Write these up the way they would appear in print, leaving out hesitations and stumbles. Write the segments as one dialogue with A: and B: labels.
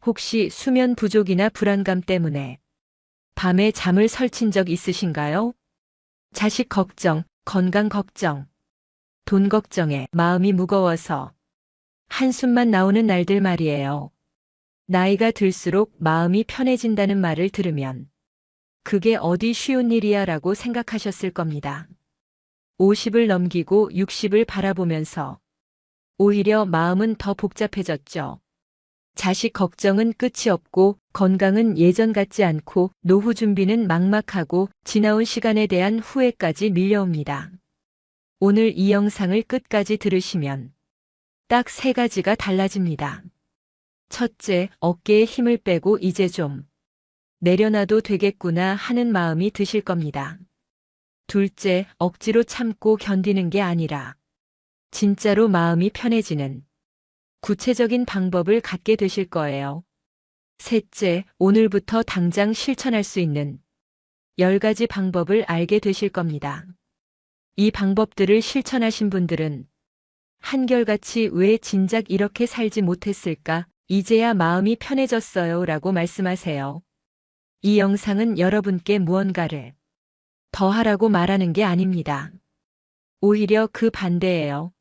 A: 혹시 수면 부족이나 불안감 때문에 밤에 잠을 설친 적 있으신가요? 자식 걱정, 건강 걱정, 돈 걱정에 마음이 무거워서 한숨만 나오는 날들 말이에요. 나이가 들수록 마음이 편해진다는 말을 들으면 그게 어디 쉬운 일이야 라고 생각하셨을 겁니다. 50을 넘기고 60을 바라보면서 오히려 마음은 더 복잡해졌죠. 자식 걱정은 끝이 없고 건강은 예전 같지 않고 노후 준비는 막막하고 지나온 시간에 대한 후회까지 밀려옵니다. 오늘 이 영상을 끝까지 들으시면 딱 3가지가 달라집니다. 첫째, 어깨에 힘을 빼고 이제 좀 내려놔도 되겠구나 하는 마음이 드실 겁니다. 둘째, 억지로 참고 견디는 게 아니라 진짜로 마음이 편해지는 구체적인 방법을 갖게 되실 거예요. 셋째, 오늘부터 당장 실천할 수 있는 10가지 방법을 알게 되실 겁니다. 이 방법들을 실천하신 분들은 한결같이 왜 진작 이렇게 살지 못했을까? 이제야 마음이 편해졌어요 라고 말씀하세요. 이 영상은 여러분께 무언가를 더 하라고 말하는 게 아닙니다. 오히려 그 반대예요.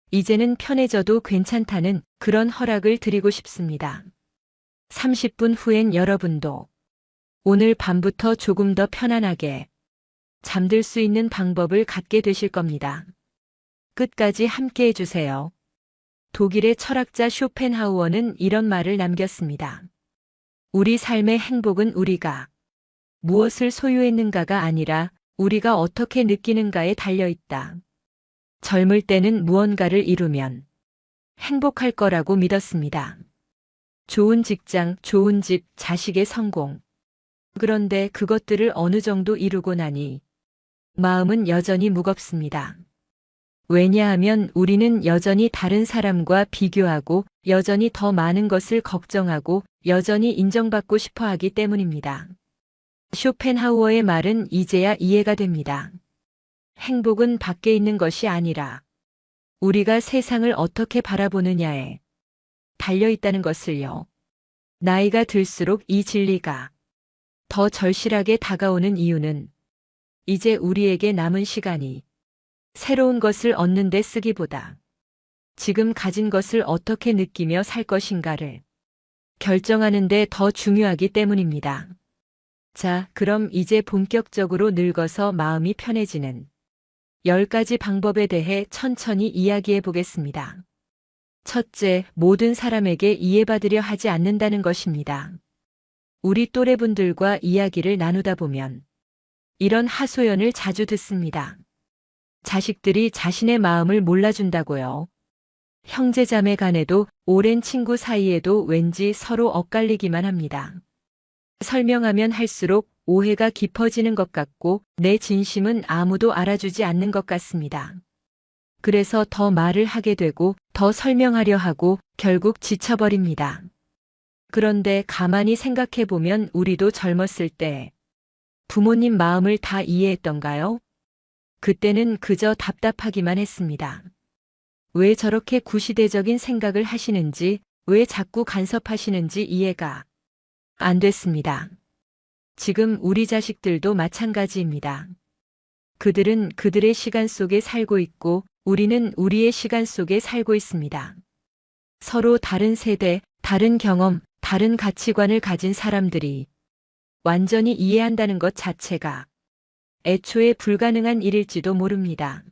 A: 이제는 편해져도 괜찮다는 그런 허락을 드리고 싶습니다. 30분 후엔 여러분도 오늘 밤부터 조금 더 편안하게 잠들 수 있는 방법을 갖게 되실 겁니다. 끝까지 함께 해주세요. 독일의 철학자 쇼펜하우어는 이런 말을 남겼습니다. 우리 삶의 행복은 우리가 무엇을 소유했는가가 아니라 우리가 어떻게 느끼는가에 달려있다. 젊을 때는 무언가를 이루면 행복할 거라고 믿었습니다. 좋은 직장, 좋은 집, 자식의 성공. 그런데 그것들을 어느 정도 이루고 나니 마음은 여전히 무겁습니다. 왜냐하면 우리는 여전히 다른 사람과 비교하고 여전히 더 많은 것을 걱정하고 여전히 인정받고 싶어 하기 때문입니다. 쇼펜하우어의 말은 이제야 이해가 됩니다. 행복은 밖에 있는 것이 아니라 우리가 세상을 어떻게 바라보느냐에 달려있다는 것을요. 나이가 들수록 이 진리가 더 절실하게 다가오는 이유는 이제 우리에게 남은 시간이 새로운 것을 얻는 데 쓰기보다 지금 가진 것을 어떻게 느끼며 살 것인가를 결정하는 데 더 중요하기 때문입니다. 자, 그럼 이제 본격적으로 늙어서 마음이 편해지는 10가지 방법에 대해 천천히 이야기해 보겠습니다. 첫째, 모든 사람에게 이해받으려 하지 않는다는 것입니다. 우리 또래분들과 이야기를 나누다 보면 이런 하소연을 자주 듣습니다. 자식들이 자신의 마음을 몰라준다고요. 형제자매 간에도 오랜 친구 사이에도 왠지 서로 엇갈리기만 합니다. 설명하면 할수록 오해가 깊어지는 것 같고 내 진심은 아무도 알아주지 않는 것 같습니다. 그래서 더 말을 하게 되고 더 설명하려 하고 결국 지쳐버립니다. 그런데 가만히 생각해 보면 우리도 젊었을 때 부모님 마음을 다 이해했던가요? 그때는 그저 답답하기만 했습니다. 왜 저렇게 구시대적인 생각을 하시는지, 왜 자꾸 간섭하시는지 이해가 안 됐습니다. 지금 우리 자식들도 마찬가지입니다. 그들은 그들의 시간 속에 살고 있고 우리는 우리의 시간 속에 살고 있습니다. 서로 다른 세대, 다른 경험, 다른 가치관을 가진 사람들이 완전히 이해한다는 것 자체가 애초에 불가능한 일일지도 모릅니다.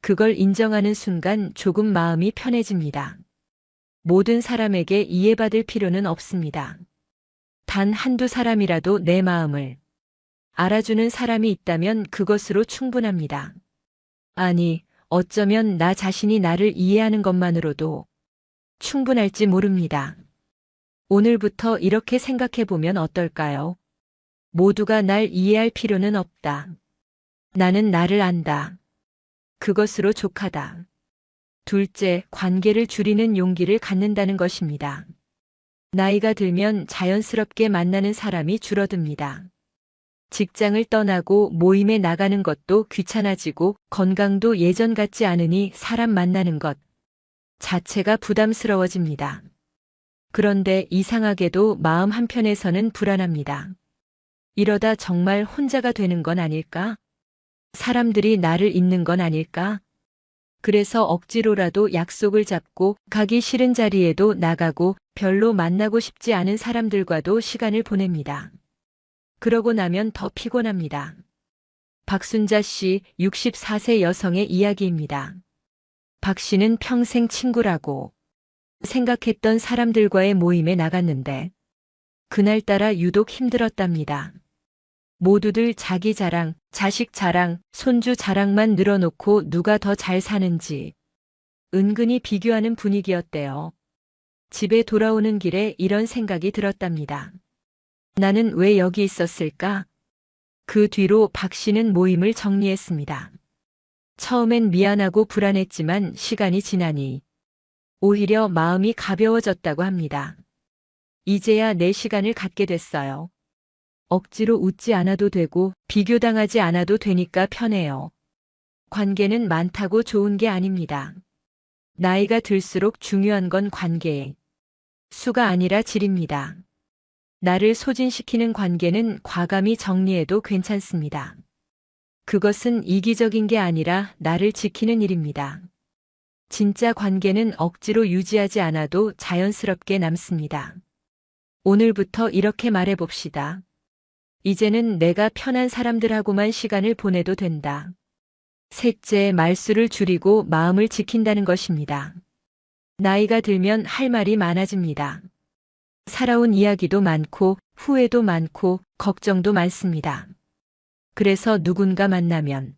A: 그걸 인정하는 순간 조금 마음이 편해집니다. 모든 사람에게 이해받을 필요는 없습니다. 단 한두 사람이라도 내 마음을 알아주는 사람이 있다면 그것으로 충분합니다. 아니, 어쩌면 나 자신이 나를 이해하는 것만으로도 충분할지 모릅니다. 오늘부터 이렇게 생각해 보면 어떨까요? 모두가 날 이해할 필요는 없다. 나는 나를 안다. 그것으로 족하다. 둘째, 관계를 줄이는 용기를 갖는다는 것입니다. 나이가 들면 자연스럽게 만나는 사람이 줄어듭니다. 직장을 떠나고 모임에 나가는 것도 귀찮아지고 건강도 예전 같지 않으니 사람 만나는 것 자체가 부담스러워집니다. 그런데 이상하게도 마음 한편에서는 불안합니다. 이러다 정말 혼자가 되는 건 아닐까? 사람들이 나를 잊는 건 아닐까? 그래서 억지로라도 약속을 잡고 가기 싫은 자리에도 나가고 별로 만나고 싶지 않은 사람들과도 시간을 보냅니다. 그러고 나면 더 피곤합니다. 박순자 씨 64세 여성의 이야기입니다. 박 씨는 평생 친구라고 생각했던 사람들과의 모임에 나갔는데 그날따라 유독 힘들었답니다. 모두들 자기 자랑, 자식 자랑, 손주 자랑만 늘어놓고 누가 더 잘 사는지 은근히 비교하는 분위기였대요. 집에 돌아오는 길에 이런 생각이 들었답니다. 나는 왜 여기 있었을까? 그 뒤로 박 씨는 모임을 정리했습니다. 처음엔 미안하고 불안했지만 시간이 지나니 오히려 마음이 가벼워졌다고 합니다. 이제야 내 시간을 갖게 됐어요. 억지로 웃지 않아도 되고 비교당하지 않아도 되니까 편해요. 관계는 많다고 좋은 게 아닙니다. 나이가 들수록 중요한 건 관계의 수가 아니라 질입니다. 나를 소진시키는 관계는 과감히 정리해도 괜찮습니다. 그것은 이기적인 게 아니라 나를 지키는 일입니다. 진짜 관계는 억지로 유지하지 않아도 자연스럽게 남습니다. 오늘부터 이렇게 말해봅시다. 이제는 내가 편한 사람들하고만 시간을 보내도 된다. 셋째, 말수를 줄이고 마음을 지킨다는 것입니다. 나이가 들면 할 말이 많아집니다. 살아온 이야기도 많고 후회도 많고 걱정도 많습니다. 그래서 누군가 만나면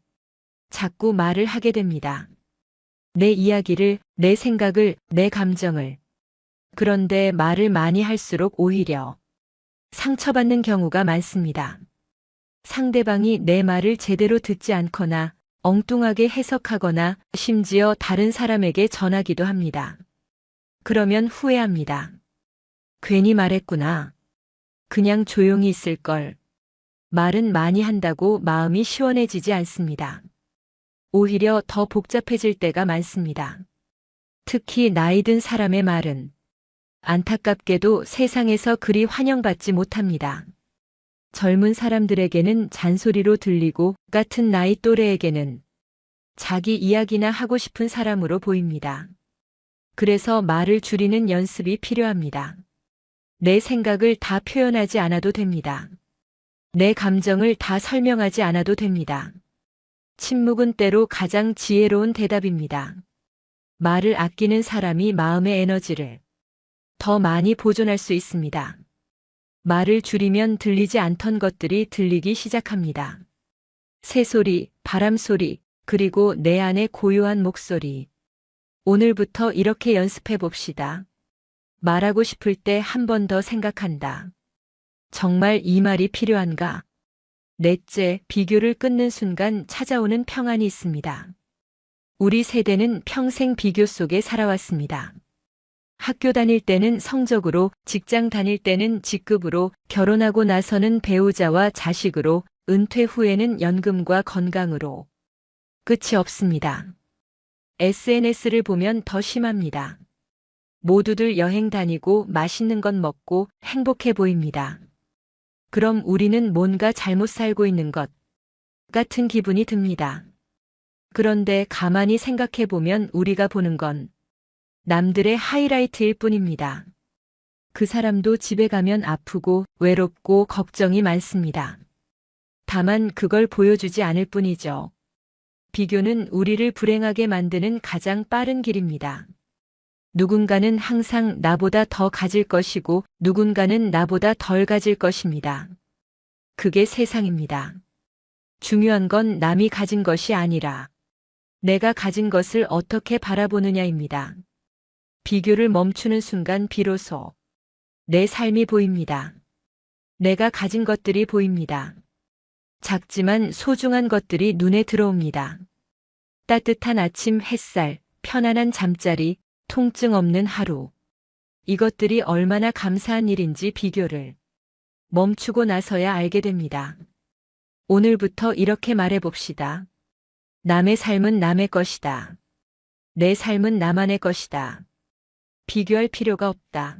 A: 자꾸 말을 하게 됩니다. 내 이야기를, 내 생각을, 내 감정을. 그런데 말을 많이 할수록 오히려 상처받는 경우가 많습니다. 상대방이 내 말을 제대로 듣지 않거나 엉뚱하게 해석하거나 심지어 다른 사람에게 전하기도 합니다. 그러면 후회합니다. 괜히 말했구나. 그냥 조용히 있을 걸. 말은 많이 한다고 마음이 시원해지지 않습니다. 오히려 더 복잡해질 때가 많습니다. 특히 나이 든 사람의 말은 안타깝게도 세상에서 그리 환영받지 못합니다. 젊은 사람들에게는 잔소리로 들리고 같은 나이 또래에게는 자기 이야기나 하고 싶은 사람으로 보입니다. 그래서 말을 줄이는 연습이 필요합니다. 내 생각을 다 표현하지 않아도 됩니다. 내 감정을 다 설명하지 않아도 됩니다. 침묵은 때로 가장 지혜로운 대답입니다. 말을 아끼는 사람이 마음의 에너지를 더 많이 보존할 수 있습니다. 말을 줄이면 들리지 않던 것들이 들리기 시작합니다. 새소리, 바람소리, 그리고 내 안의 고요한 목소리. 오늘부터 이렇게 연습해 봅시다. 말하고 싶을 때 한 번 더 생각한다. 정말 이 말이 필요한가? 넷째, 비교를 끊는 순간 찾아오는 평안이 있습니다. 우리 세대는 평생 비교 속에 살아왔습니다. 학교 다닐 때는 성적으로, 직장 다닐 때는 직급으로, 결혼하고 나서는 배우자와 자식으로, 은퇴 후에는 연금과 건강으로. 끝이 없습니다. SNS를 보면 더 심합니다. 모두들 여행 다니고 맛있는 것 먹고 행복해 보입니다. 그럼 우리는 뭔가 잘못 살고 있는 것 같은 기분이 듭니다. 그런데 가만히 생각해 보면 우리가 보는 건 남들의 하이라이트일 뿐입니다. 그 사람도 집에 가면 아프고 외롭고 걱정이 많습니다. 다만 그걸 보여주지 않을 뿐이죠. 비교는 우리를 불행하게 만드는 가장 빠른 길입니다. 누군가는 항상 나보다 더 가질 것이고 누군가는 나보다 덜 가질 것입니다. 그게 세상입니다. 중요한 건 남이 가진 것이 아니라 내가 가진 것을 어떻게 바라보느냐입니다. 비교를 멈추는 순간 비로소 내 삶이 보입니다. 내가 가진 것들이 보입니다. 작지만 소중한 것들이 눈에 들어옵니다. 따뜻한 아침 햇살, 편안한 잠자리, 통증 없는 하루. 이것들이 얼마나 감사한 일인지 비교를 멈추고 나서야 알게 됩니다. 오늘부터 이렇게 말해봅시다. 남의 삶은 남의 것이다. 내 삶은 나만의 것이다. 비교할 필요가 없다.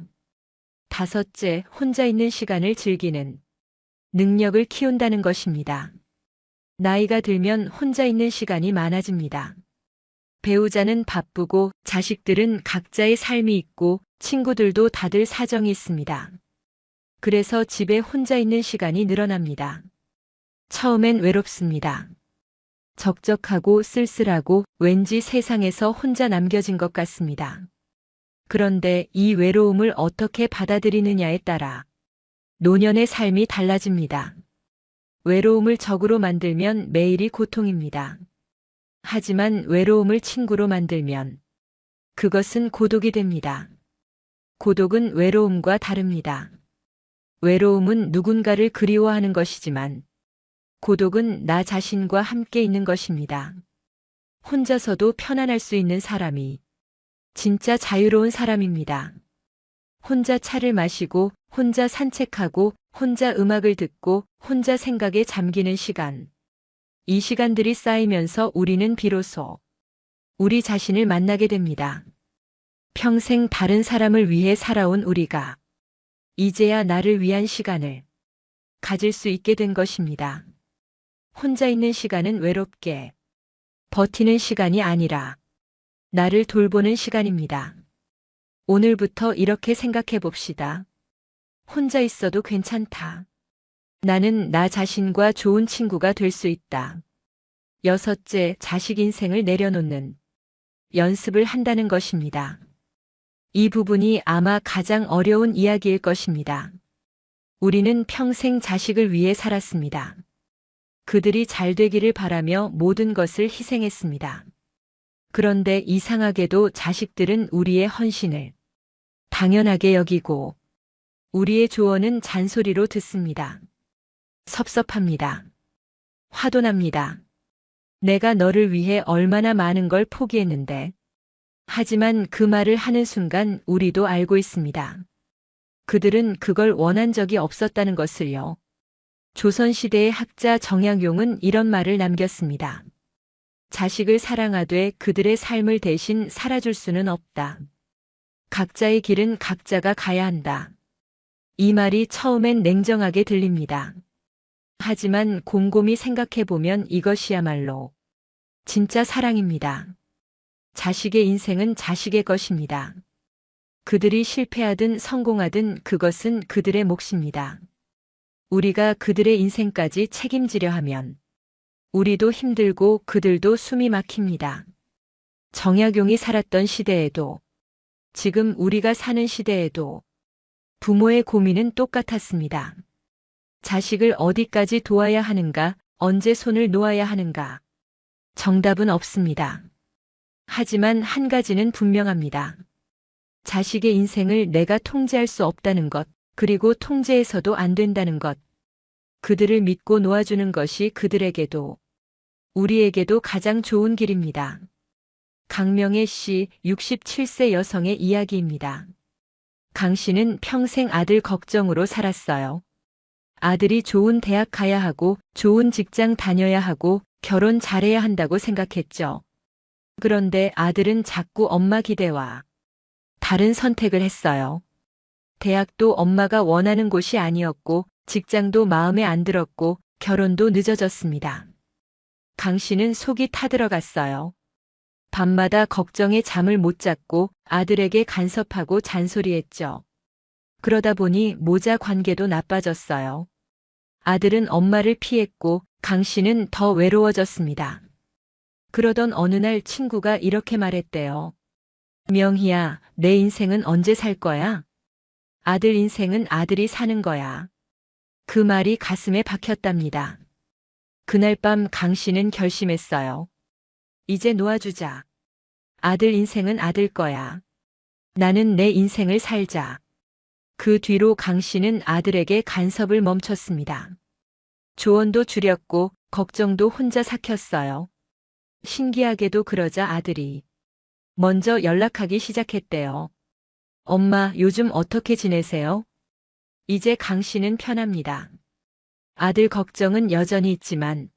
A: 5째, 혼자 있는 시간을 즐기는 능력을 키운다는 것입니다. 나이가 들면 혼자 있는 시간이 많아집니다. 배우자는 바쁘고 자식들은 각자의 삶이 있고 친구들도 다들 사정이 있습니다. 그래서 집에 혼자 있는 시간이 늘어납니다. 처음엔 외롭습니다. 적적하고 쓸쓸하고 왠지 세상에서 혼자 남겨진 것 같습니다. 그런데 이 외로움을 어떻게 받아들이느냐에 따라 노년의 삶이 달라집니다. 외로움을 적으로 만들면 매일이 고통입니다. 하지만 외로움을 친구로 만들면 그것은 고독이 됩니다. 고독은 외로움과 다릅니다. 외로움은 누군가를 그리워하는 것이지만 고독은 나 자신과 함께 있는 것입니다. 혼자서도 편안할 수 있는 사람이 진짜 자유로운 사람입니다. 혼자 차를 마시고, 혼자 산책하고, 혼자 음악을 듣고, 혼자 생각에 잠기는 시간. 이 시간들이 쌓이면서 우리는 비로소 우리 자신을 만나게 됩니다. 평생 다른 사람을 위해 살아온 우리가 이제야 나를 위한 시간을 가질 수 있게 된 것입니다. 혼자 있는 시간은 외롭게 버티는 시간이 아니라 나를 돌보는 시간입니다. 오늘부터 이렇게 생각해 봅시다. 혼자 있어도 괜찮다. 나는 나 자신과 좋은 친구가 될 수 있다. 6째, 자식 인생을 내려놓는 연습을 한다는 것입니다. 이 부분이 아마 가장 어려운 이야기일 것입니다. 우리는 평생 자식을 위해 살았습니다. 그들이 잘 되기를 바라며 모든 것을 희생했습니다. 그런데 이상하게도 자식들은 우리의 헌신을 당연하게 여기고 우리의 조언은 잔소리로 듣습니다. 섭섭합니다. 화도 납니다. 내가 너를 위해 얼마나 많은 걸 포기했는데. 하지만 그 말을 하는 순간 우리도 알고 있습니다. 그들은 그걸 원한 적이 없었다는 것을요. 조선시대의 학자 정약용은 이런 말을 남겼습니다. 자식을 사랑하되 그들의 삶을 대신 살아줄 수는 없다. 각자의 길은 각자가 가야 한다. 이 말이 처음엔 냉정하게 들립니다. 하지만 곰곰이 생각해보면 이것이야말로 진짜 사랑입니다. 자식의 인생은 자식의 것입니다. 그들이 실패하든 성공하든 그것은 그들의 몫입니다. 우리가 그들의 인생까지 책임지려 하면 우리도 힘들고 그들도 숨이 막힙니다. 정약용이 살았던 시대에도 지금 우리가 사는 시대에도 부모의 고민은 똑같았습니다. 자식을 어디까지 도와야 하는가, 언제 손을 놓아야 하는가. 정답은 없습니다. 하지만 한 가지는 분명합니다. 자식의 인생을 내가 통제할 수 없다는 것, 그리고 통제해서도 안 된다는 것. 그들을 믿고 놓아주는 것이 그들에게도 우리에게도 가장 좋은 길입니다. 강명의 시 67세 여성의 이야기입니다. 강 씨는 평생 아들 걱정으로 살았어요. 아들이 좋은 대학 가야 하고 좋은 직장 다녀야 하고 결혼 잘해야 한다고 생각했죠. 그런데 아들은 자꾸 엄마 기대와 다른 선택을 했어요. 대학도 엄마가 원하는 곳이 아니었고 직장도 마음에 안 들었고 결혼도 늦어졌습니다. 강 씨는 속이 타들어갔어요. 밤마다 걱정에 잠을 못 잤고 아들에게 간섭하고 잔소리했죠. 그러다 보니 모자 관계도 나빠졌어요. 아들은 엄마를 피했고 강 씨는 더 외로워졌습니다. 그러던 어느 날 친구가 이렇게 말했대요. 명희야, 내 인생은 언제 살 거야? 아들 인생은 아들이 사는 거야. 그 말이 가슴에 박혔답니다. 그날 밤 강 씨는 결심했어요. 이제 놓아주자. 아들 인생은 아들 거야. 나는 내 인생을 살자. 그 뒤로 강 씨는 아들에게 간섭을 멈췄습니다. 조언도 줄였고 걱정도 혼자 삭혔어요. 신기하게도 그러자 아들이 먼저 연락하기 시작했대요. 엄마, 요즘 어떻게 지내세요? 이제 강 씨는 편합니다. 아들 걱정은 여전히 있지만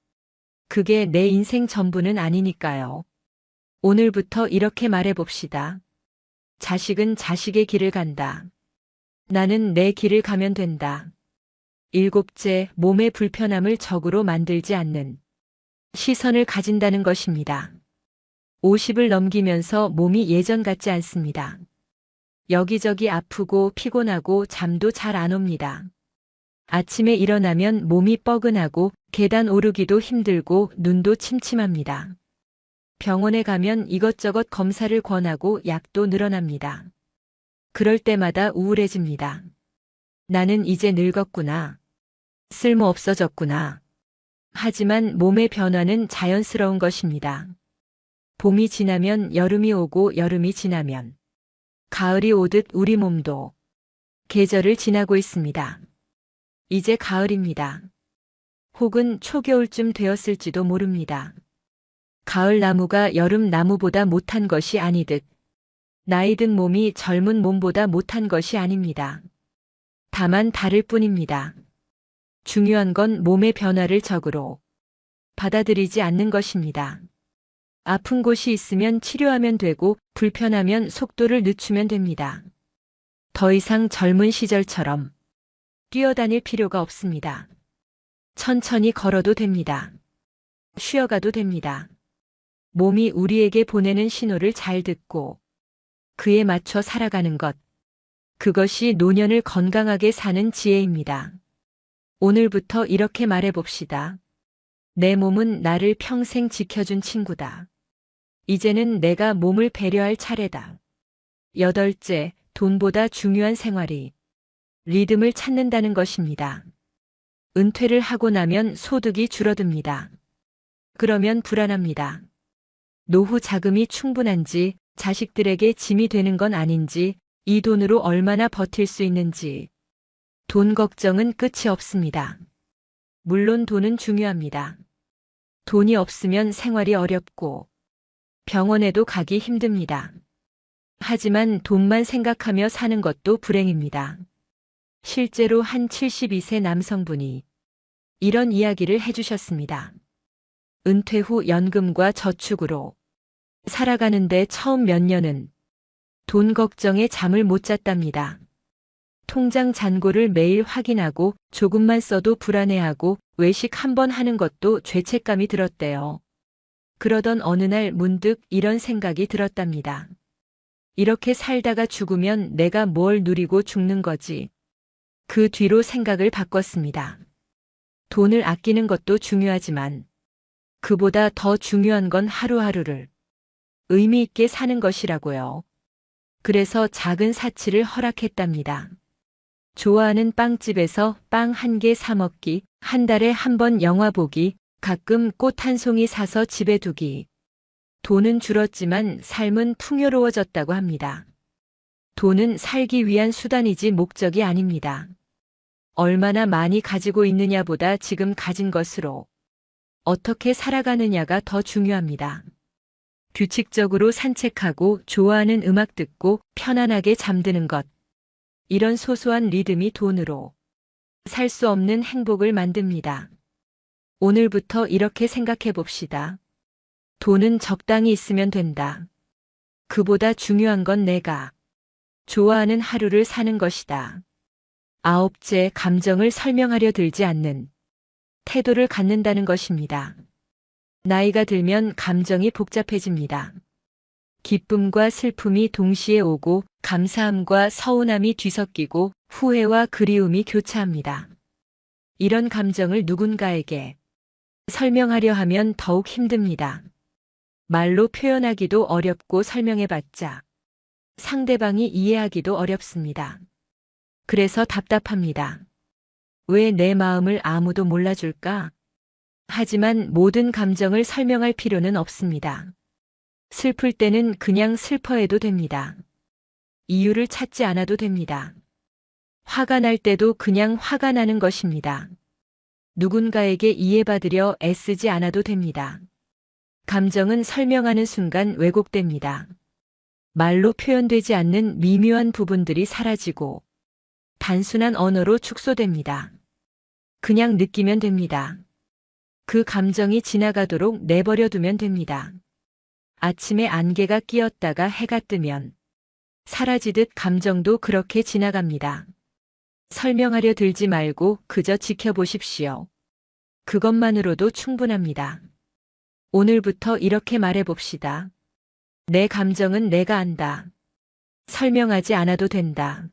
A: 그게 내 인생 전부는 아니니까요. 오늘부터 이렇게 말해봅시다. 자식은 자식의 길을 간다. 나는 내 길을 가면 된다. 일곱째, 몸의 불편함을 적으로 만들지 않는 시선을 가진다는 것입니다. 50을 넘기면서 몸이 예전 같지 않습니다. 여기저기 아프고 피곤하고 잠도 잘 안 옵니다. 아침에 일어나면 몸이 뻐근하고 계단 오르기도 힘들고 눈도 침침합니다. 병원에 가면 이것저것 검사를 권하고 약도 늘어납니다. 그럴 때마다 우울해집니다. 나는 이제 늙었구나. 쓸모 없어졌구나. 하지만 몸의 변화는 자연스러운 것입니다. 봄이 지나면 여름이 오고 여름이 지나면 가을이 오듯 우리 몸도 계절을 지나고 있습니다. 이제 가을입니다. 혹은 초겨울쯤 되었을지도 모릅니다. 가을 나무가 여름 나무보다 못한 것이 아니듯 나이 든 몸이 젊은 몸보다 못한 것이 아닙니다. 다만 다를 뿐입니다. 중요한 건 몸의 변화를 적으로 받아들이지 않는 것입니다. 아픈 곳이 있으면 치료하면 되고 불편하면 속도를 늦추면 됩니다. 더 이상 젊은 시절처럼 뛰어다닐 필요가 없습니다. 천천히 걸어도 됩니다. 쉬어가도 됩니다. 몸이 우리에게 보내는 신호를 잘 듣고 그에 맞춰 살아가는 것. 그것이 노년을 건강하게 사는 지혜입니다. 오늘부터 이렇게 말해봅시다. 내 몸은 나를 평생 지켜준 친구다. 이제는 내가 몸을 배려할 차례다. 여덟째, 돈보다 중요한 생활이 리듬을 찾는다는 것입니다. 은퇴를 하고 나면 소득이 줄어듭니다. 그러면 불안합니다. 노후 자금이 충분한지, 자식들에게 짐이 되는 건 아닌지, 이 돈으로 얼마나 버틸 수 있는지. 돈 걱정은 끝이 없습니다. 물론 돈은 중요합니다. 돈이 없으면 생활이 어렵고 병원에도 가기 힘듭니다. 하지만 돈만 생각하며 사는 것도 불행입니다. 실제로 한 72세 남성분이 이런 이야기를 해주셨습니다. 은퇴 후 연금과 저축으로 살아가는데 처음 몇 년은 돈 걱정에 잠을 못 잤답니다. 통장 잔고를 매일 확인하고 조금만 써도 불안해하고 외식 한 번 하는 것도 죄책감이 들었대요. 그러던 어느 날 문득 이런 생각이 들었답니다. 이렇게 살다가 죽으면 내가 뭘 누리고 죽는 거지. 그 뒤로 생각을 바꿨습니다. 돈을 아끼는 것도 중요하지만 그보다 더 중요한 건 하루하루를 의미 있게 사는 것이라고요. 그래서 작은 사치를 허락했답니다. 좋아하는 빵집에서 빵 한 개 사 먹기, 한 달에 한 번 영화 보기, 가끔 꽃 한 송이 사서 집에 두기. 돈은 줄었지만 삶은 풍요로워졌다고 합니다. 돈은 살기 위한 수단이지 목적이 아닙니다. 얼마나 많이 가지고 있느냐보다 지금 가진 것으로 어떻게 살아가느냐가 더 중요합니다. 규칙적으로 산책하고 좋아하는 음악 듣고 편안하게 잠드는 것. 이런 소소한 리듬이 돈으로 살 수 없는 행복을 만듭니다. 오늘부터 이렇게 생각해 봅시다. 돈은 적당히 있으면 된다. 그보다 중요한 건 내가 좋아하는 하루를 사는 것이다. 아홉째, 감정을 설명하려 들지 않는 태도를 갖는다는 것입니다. 나이가 들면 감정이 복잡해집니다. 기쁨과 슬픔이 동시에 오고 감사함과 서운함이 뒤섞이고 후회와 그리움이 교차합니다. 이런 감정을 누군가에게 설명하려 하면 더욱 힘듭니다. 말로 표현하기도 어렵고 설명해봤자 상대방이 이해하기도 어렵습니다. 그래서 답답합니다. 왜 내 마음을 아무도 몰라줄까? 하지만 모든 감정을 설명할 필요는 없습니다. 슬플 때는 그냥 슬퍼해도 됩니다. 이유를 찾지 않아도 됩니다. 화가 날 때도 그냥 화가 나는 것입니다. 누군가에게 이해받으려 애쓰지 않아도 됩니다. 감정은 설명하는 순간 왜곡됩니다. 말로 표현되지 않는 미묘한 부분들이 사라지고 단순한 언어로 축소됩니다. 그냥 느끼면 됩니다. 그 감정이 지나가도록 내버려 두면 됩니다. 아침에 안개가 끼었다가 해가 뜨면 사라지듯 감정도 그렇게 지나갑니다. 설명하려 들지 말고 그저 지켜보십시오. 그것만으로도 충분합니다. 오늘부터 이렇게 말해봅시다. 내 감정은 내가 안다. 설명하지 않아도 된다.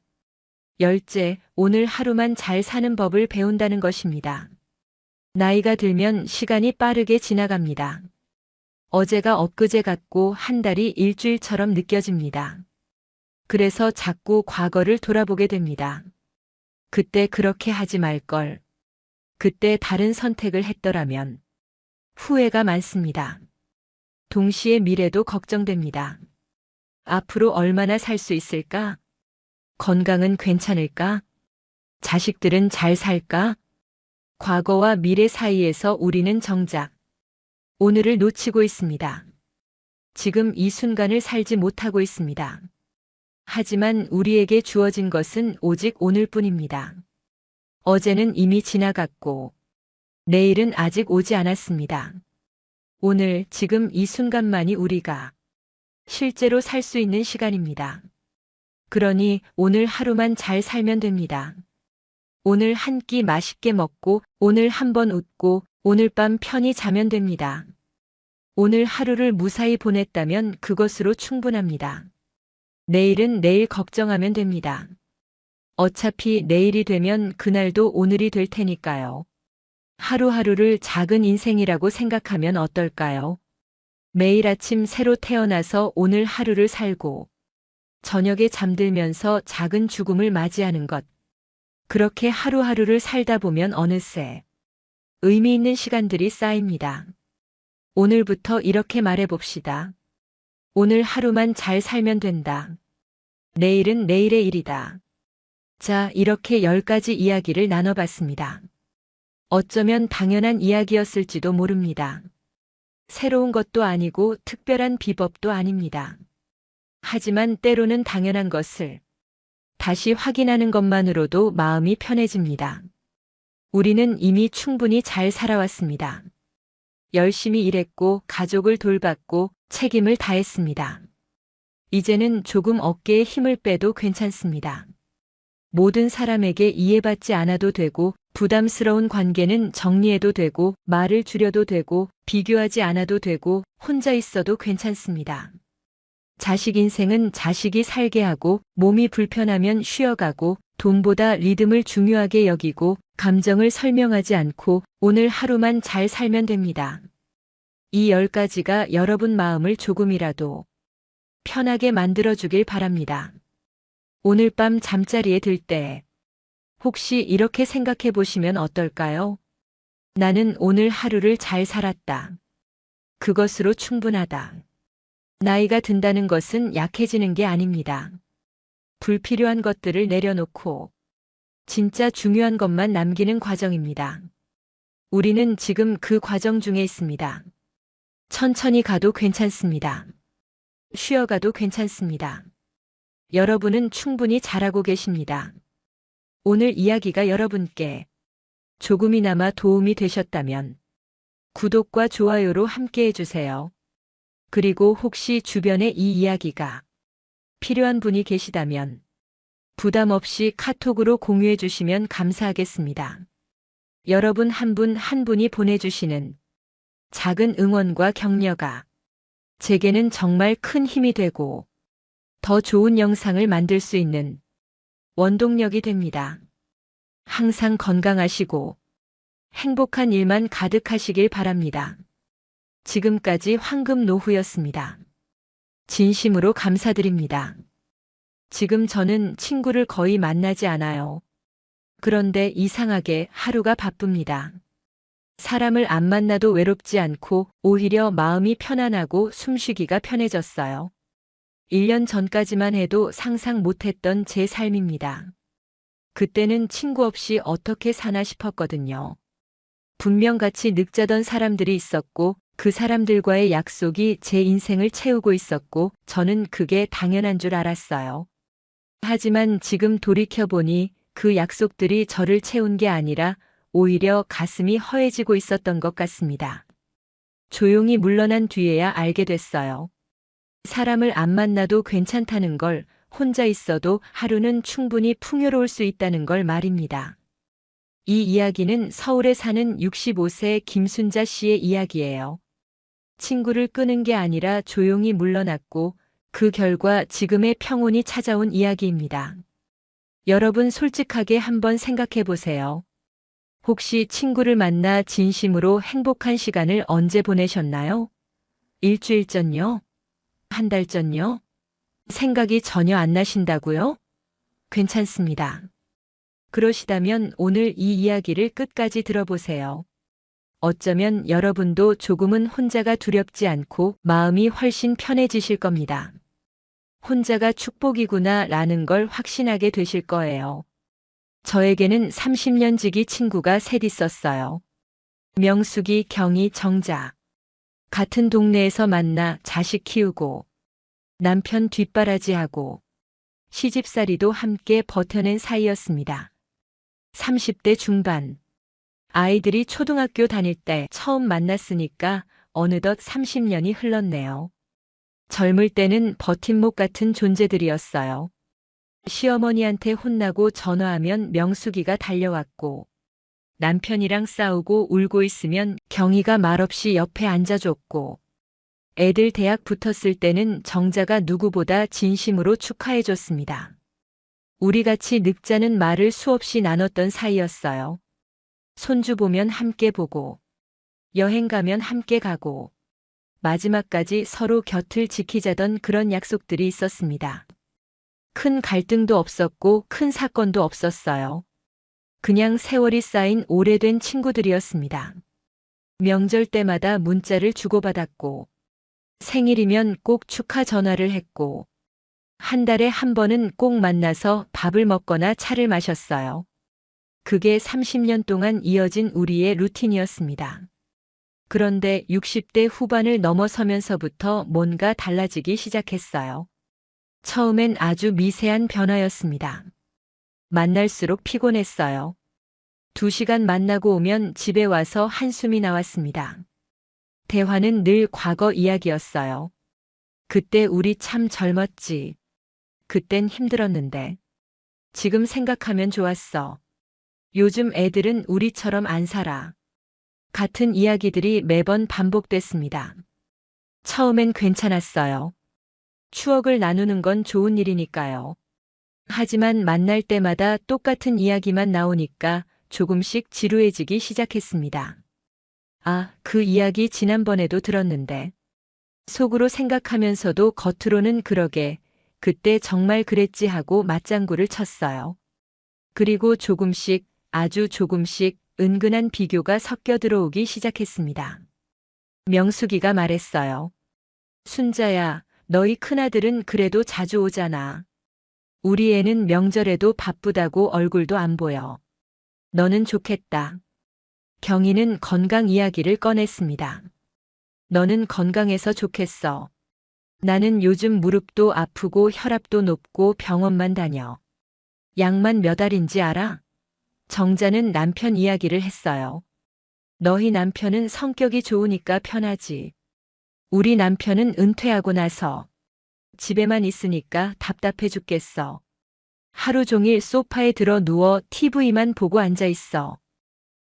A: 열째, 오늘 하루만 잘 사는 법을 배운다는 것입니다. 나이가 들면 시간이 빠르게 지나갑니다. 어제가 엊그제 같고 한 달이 일주일처럼 느껴집니다. 그래서 자꾸 과거를 돌아보게 됩니다. 그때 그렇게 하지 말걸. 그때 다른 선택을 했더라면. 후회가 많습니다. 동시에 미래도 걱정됩니다. 앞으로 얼마나 살 수 있을까? 건강은 괜찮을까? 자식들은 잘 살까? 과거와 미래 사이에서 우리는 정작 오늘을 놓치고 있습니다. 지금 이 순간을 살지 못하고 있습니다. 하지만 우리에게 주어진 것은 오직 오늘뿐입니다. 어제는 이미 지나갔고 내일은 아직 오지 않았습니다. 오늘, 지금 이 순간만이 우리가 실제로 살 수 있는 시간입니다. 그러니 오늘 하루만 잘 살면 됩니다. 오늘 한 끼 맛있게 먹고, 오늘 한번 웃고, 오늘 밤 편히 자면 됩니다. 오늘 하루를 무사히 보냈다면 그것으로 충분합니다. 내일은 내일 걱정하면 됩니다. 어차피 내일이 되면 그날도 오늘이 될 테니까요. 하루하루를 작은 인생이라고 생각하면 어떨까요? 매일 아침 새로 태어나서 오늘 하루를 살고, 저녁에 잠들면서 작은 죽음을 맞이하는 것. 그렇게 하루하루를 살다 보면 어느새 의미 있는 시간들이 쌓입니다. 오늘부터 이렇게 말해봅시다. 오늘 하루만 잘 살면 된다. 내일은 내일의 일이다. 자, 이렇게 10가지 이야기를 나눠봤습니다. 어쩌면 당연한 이야기였을지도 모릅니다. 새로운 것도 아니고 특별한 비법도 아닙니다. 하지만 때로는 당연한 것을 다시 확인하는 것만으로도 마음이 편해집니다. 우리는 이미 충분히 잘 살아왔습니다. 열심히 일했고 가족을 돌봤고 책임을 다했습니다. 이제는 조금 어깨에 힘을 빼도 괜찮습니다. 모든 사람에게 이해받지 않아도 되고, 부담스러운 관계는 정리해도 되고, 말을 줄여도 되고, 비교하지 않아도 되고, 혼자 있어도 괜찮습니다. 자식 인생은 자식이 살게 하고, 몸이 불편하면 쉬어가고, 돈보다 리듬을 중요하게 여기고, 감정을 설명하지 않고, 오늘 하루만 잘 살면 됩니다. 이 10가지가 여러분 마음을 조금이라도 편하게 만들어주길 바랍니다. 오늘 밤 잠자리에 들 때 혹시 이렇게 생각해 보시면 어떨까요? 나는 오늘 하루를 잘 살았다. 그것으로 충분하다. 나이가 든다는 것은 약해지는 게 아닙니다. 불필요한 것들을 내려놓고 진짜 중요한 것만 남기는 과정입니다. 우리는 지금 그 과정 중에 있습니다. 천천히 가도 괜찮습니다. 쉬어가도 괜찮습니다. 여러분은 충분히 잘하고 계십니다. 오늘 이야기가 여러분께 조금이나마 도움이 되셨다면 구독과 좋아요로 함께 해주세요. 그리고 혹시 주변에 이 이야기가 필요한 분이 계시다면 부담 없이 카톡으로 공유해 주시면 감사하겠습니다. 여러분 한 분 한 분이 보내주시는 작은 응원과 격려가 제게는 정말 큰 힘이 되고 더 좋은 영상을 만들 수 있는 원동력이 됩니다. 항상 건강하시고 행복한 일만 가득하시길 바랍니다. 지금까지 황금노후였습니다. 진심으로 감사드립니다. 지금 저는 친구를 거의 만나지 않아요. 그런데 이상하게 하루가 바쁩니다. 사람을 안 만나도 외롭지 않고 오히려 마음이 편안하고 숨쉬기가 편해졌어요. 1년 전까지만 해도 상상 못했던 제 삶입니다. 그때는 친구 없이 어떻게 사나 싶었거든요. 분명 같이 늑자던 사람들이 있었고 그 사람들과의 약속이 제 인생을 채우고 있었고 저는 그게 당연한 줄 알았어요. 하지만 지금 돌이켜보니 그 약속들이 저를 채운 게 아니라 오히려 가슴이 허해지고 있었던 것 같습니다. 조용히 물러난 뒤에야 알게 됐어요. 사람을 안 만나도 괜찮다는 걸, 혼자 있어도 하루는 충분히 풍요로울 수 있다는 걸 말입니다. 이 이야기는 서울에 사는 65세 김순자 씨의 이야기예요. 친구를 끄는 게 아니라 조용히 물러났고 그 결과 지금의 평온이 찾아온 이야기입니다. 여러분 솔직하게 한번 생각해 보세요. 혹시 친구를 만나 진심으로 행복한 시간을 언제 보내셨나요? 일주일 전요? 한 달 전요? 생각이 전혀 안 나신다고요? 괜찮습니다. 그러시다면 오늘 이 이야기를 끝까지 들어보세요. 어쩌면 여러분도 조금은 혼자가 두렵지 않고 마음이 훨씬 편해지실 겁니다. 혼자가 축복이구나 라는 걸 확신하게 되실 거예요. 저에게는 30년 지기 친구가 셋 있었어요. 명숙이, 경이, 정자. 같은 동네에서 만나 자식 키우고 남편 뒷바라지하고 시집살이도 함께 버텨낸 사이였습니다. 30대 중반. 아이들이 초등학교 다닐 때 처음 만났으니까 어느덧 30년이 흘렀네요. 젊을 때는 버팀목 같은 존재들이었어요. 시어머니한테 혼나고 전화하면 명숙이가 달려왔고, 남편이랑 싸우고 울고 있으면 경이가 말없이 옆에 앉아줬고, 애들 대학 붙었을 때는 정자가 누구보다 진심으로 축하해줬습니다. 우리 같이 늙자는 말을 수없이 나눴던 사이였어요. 손주 보면 함께 보고, 여행 가면 함께 가고, 마지막까지 서로 곁을 지키자던 그런 약속들이 있었습니다. 큰 갈등도 없었고 큰 사건도 없었어요. 그냥 세월이 쌓인 오래된 친구들이었습니다. 명절 때마다 문자를 주고받았고, 생일이면 꼭 축하 전화를 했고, 한 달에 한 번은 꼭 만나서 밥을 먹거나 차를 마셨어요. 그게 30년 동안 이어진 우리의 루틴이었습니다. 그런데 60대 후반을 넘어서면서부터 뭔가 달라지기 시작했어요. 처음엔 아주 미세한 변화였습니다. 만날수록 피곤했어요. 2시간 만나고 오면 집에 와서 한숨이 나왔습니다. 대화는 늘 과거 이야기였어요. 그때 우리 참 젊었지. 그땐 힘들었는데. 지금 생각하면 좋았어. 요즘 애들은 우리처럼 안 살아. 같은 이야기들이 매번 반복됐습니다. 처음엔 괜찮았어요. 추억을 나누는 건 좋은 일이니까요. 하지만 만날 때마다 똑같은 이야기만 나오니까 조금씩 지루해지기 시작했습니다. 아, 그 이야기 지난번에도 들었는데. 속으로 생각하면서도 겉으로는 그러게, 그때 정말 그랬지 하고 맞장구를 쳤어요. 그리고 조금씩, 아주 조금씩 은근한 비교가 섞여 들어오기 시작했습니다. 명숙이가 말했어요. 순자야, 너희 큰아들은 그래도 자주 오잖아. 우리 애는 명절에도 바쁘다고 얼굴도 안 보여. 너는 좋겠다. 경이는 건강 이야기를 꺼냈습니다. 너는 건강해서 좋겠어. 나는 요즘 무릎도 아프고 혈압도 높고 병원만 다녀. 약만 몇 알인지 알아? 정자는 남편 이야기를 했어요. 너희 남편은 성격이 좋으니까 편하지. 우리 남편은 은퇴하고 나서 집에만 있으니까 답답해 죽겠어. 하루 종일 소파에 들어 누워 TV만 보고 앉아 있어.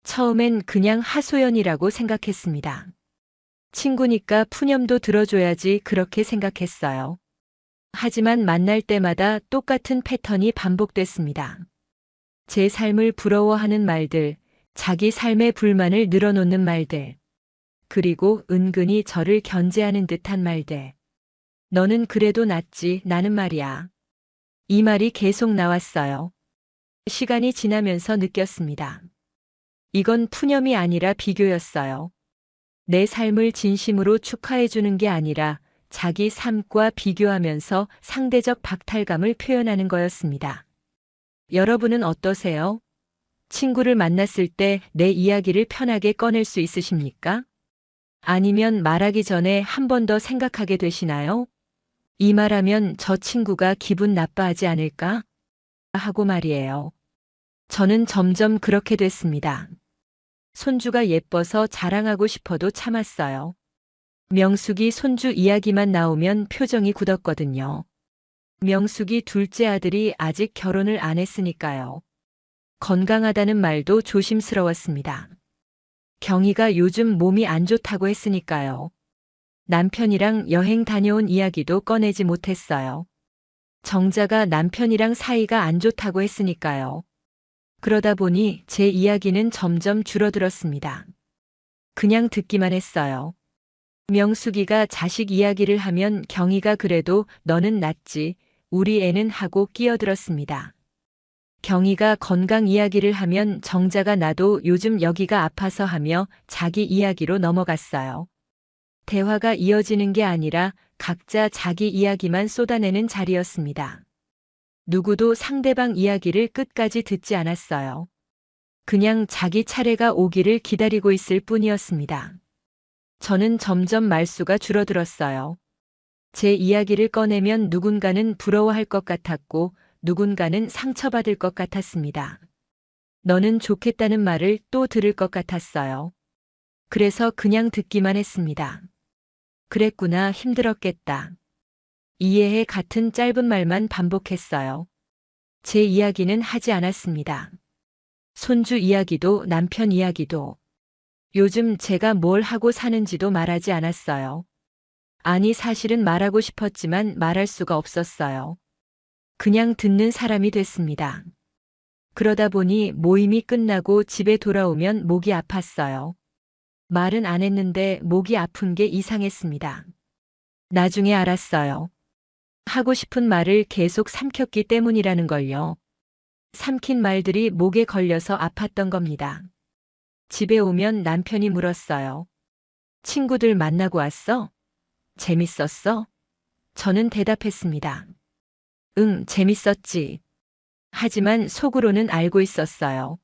A: 처음엔 그냥 하소연이라고 생각했습니다. 친구니까 푸념도 들어줘야지 그렇게 생각했어요. 하지만 만날 때마다 똑같은 패턴이 반복됐습니다. 제 삶을 부러워하는 말들, 자기 삶의 불만을 늘어놓는 말들, 그리고 은근히 저를 견제하는 듯한 말들. 너는 그래도 낫지, 나는 말이야. 이 말이 계속 나왔어요. 시간이 지나면서 느꼈습니다. 이건 푸념이 아니라 비교였어요. 내 삶을 진심으로 축하해주는 게 아니라 자기 삶과 비교하면서 상대적 박탈감을 표현하는 거였습니다. 여러분은 어떠세요? 친구를 만났을 때 내 이야기를 편하게 꺼낼 수 있으십니까? 아니면 말하기 전에 한 번 더 생각하게 되시나요? 이 말하면 저 친구가 기분 나빠하지 않을까? 하고 말이에요. 저는 점점 그렇게 됐습니다. 손주가 예뻐서 자랑하고 싶어도 참았어요. 명숙이 손주 이야기만 나오면 표정이 굳었거든요. 명숙이 둘째 아들이 아직 결혼을 안 했으니까요. 건강하다는 말도 조심스러웠습니다. 경희가 요즘 몸이 안 좋다고 했으니까요. 남편이랑 여행 다녀온 이야기도 꺼내지 못했어요. 정자가 남편이랑 사이가 안 좋다고 했으니까요. 그러다 보니 제 이야기는 점점 줄어들었습니다. 그냥 듣기만 했어요. 명숙이가 자식 이야기를 하면 경희가 그래도 너는 낫지, 우리 애는 하고 끼어들었습니다. 경희가 건강 이야기를 하면 정자가 나도 요즘 여기가 아파서 하며 자기 이야기로 넘어갔어요. 대화가 이어지는 게 아니라 각자 자기 이야기만 쏟아내는 자리였습니다. 누구도 상대방 이야기를 끝까지 듣지 않았어요. 그냥 자기 차례가 오기를 기다리고 있을 뿐이었습니다. 저는 점점 말수가 줄어들었어요. 제 이야기를 꺼내면 누군가는 부러워할 것 같았고 누군가는 상처받을 것 같았습니다. 너는 좋겠다는 말을 또 들을 것 같았어요. 그래서 그냥 듣기만 했습니다. 그랬구나, 힘들었겠다. 이해해 같은 짧은 말만 반복했어요. 제 이야기는 하지 않았습니다. 손주 이야기도 남편 이야기도 요즘 제가 뭘 하고 사는지도 말하지 않았어요. 아니, 사실은 말하고 싶었지만 말할 수가 없었어요. 그냥 듣는 사람이 됐습니다. 그러다 보니 모임이 끝나고 집에 돌아오면 목이 아팠어요. 말은 안 했는데 목이 아픈 게 이상했습니다. 나중에 알았어요. 하고 싶은 말을 계속 삼켰기 때문이라는 걸요. 삼킨 말들이 목에 걸려서 아팠던 겁니다. 집에 오면 남편이 물었어요. 친구들 만나고 왔어? 재밌었어? 저는 대답했습니다. 응, 재밌었지. 하지만 속으로는 알고 있었어요.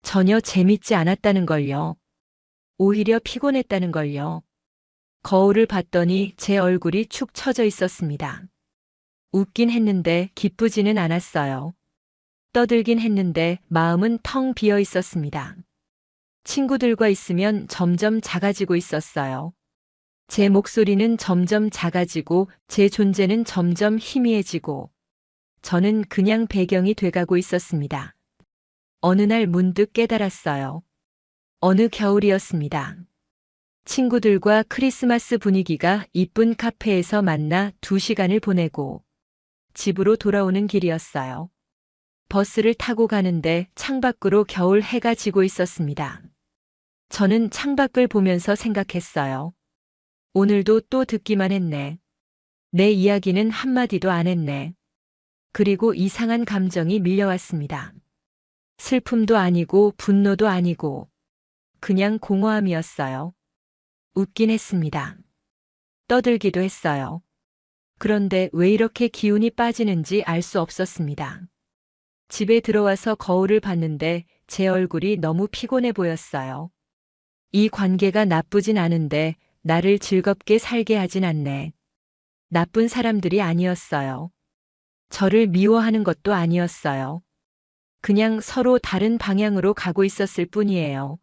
A: 전혀 재밌지 않았다는 걸요. 오히려 피곤했다는 걸요. 거울을 봤더니 제 얼굴이 축 처져 있었습니다. 웃긴 했는데 기쁘지는 않았어요. 떠들긴 했는데 마음은 텅 비어 있었습니다. 친구들과 있으면 점점 작아지고 있었어요. 제 목소리는 점점 작아지고 제 존재는 점점 희미해지고 저는 그냥 배경이 돼가고 있었습니다. 어느 날 문득 깨달았어요. 어느 겨울이었습니다. 친구들과 크리스마스 분위기가 이쁜 카페에서 만나 2시간을 보내고 집으로 돌아오는 길이었어요. 버스를 타고 가는데 창밖으로 겨울 해가 지고 있었습니다. 저는 창밖을 보면서 생각했어요. 오늘도 또 듣기만 했네. 내 이야기는 한마디도 안 했네. 그리고 이상한 감정이 밀려왔습니다. 슬픔도 아니고 분노도 아니고 그냥 공허함이었어요. 웃긴 했습니다. 떠들기도 했어요. 그런데 왜 이렇게 기운이 빠지는지 알 수 없었습니다. 집에 들어와서 거울을 봤는데 제 얼굴이 너무 피곤해 보였어요. 이 관계가 나쁘진 않은데 나를 즐겁게 살게 하진 않네. 나쁜 사람들이 아니었어요. 저를 미워하는 것도 아니었어요. 그냥 서로 다른 방향으로 가고 있었을 뿐이에요.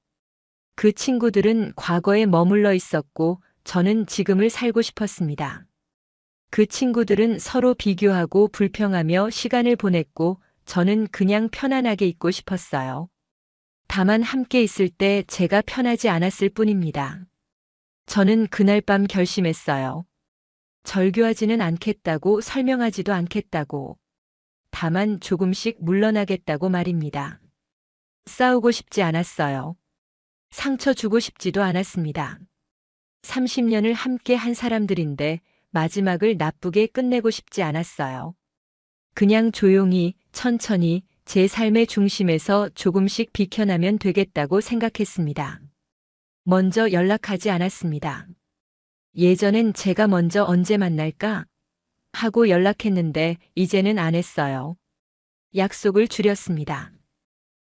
A: 그 친구들은 과거에 머물러 있었고 저는 지금을 살고 싶었습니다. 그 친구들은 서로 비교하고 불평하며 시간을 보냈고 저는 그냥 편안하게 있고 싶었어요. 다만 함께 있을 때 제가 편하지 않았을 뿐입니다. 저는 그날 밤 결심했어요. 절교하지는 않겠다고, 설명하지도 않겠다고. 다만 조금씩 물러나겠다고 말입니다. 싸우고 싶지 않았어요. 상처 주고 싶지도 않았습니다. 30년을 함께 한 사람들인데 마지막을 나쁘게 끝내고 싶지 않았어요. 그냥 조용히, 천천히 제 삶의 중심에서 조금씩 비켜나면 되겠다고 생각했습니다. 먼저 연락하지 않았습니다. 예전엔 제가 먼저 언제 만날까 하고 연락했는데 이제는 안 했어요. 약속을 줄였습니다.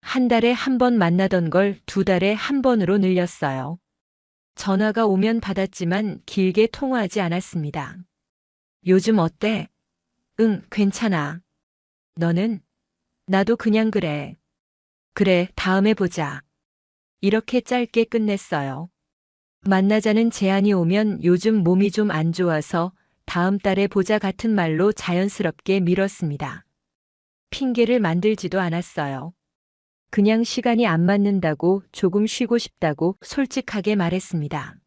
A: 한 달에 한 번 만나던 걸 2달에 한 번으로 늘렸어요. 전화가 오면 받았지만 길게 통화하지 않았습니다. 요즘 어때? 응, 괜찮아. 너는? 나도 그냥 그래. 그래, 다음에 보자. 이렇게 짧게 끝냈어요. 만나자는 제안이 오면 요즘 몸이 좀 안 좋아서 다음 달에 보자 같은 말로 자연스럽게 미뤘습니다. 핑계를 만들지도 않았어요. 그냥 시간이 안 맞는다고, 조금 쉬고 싶다고 솔직하게 말했습니다.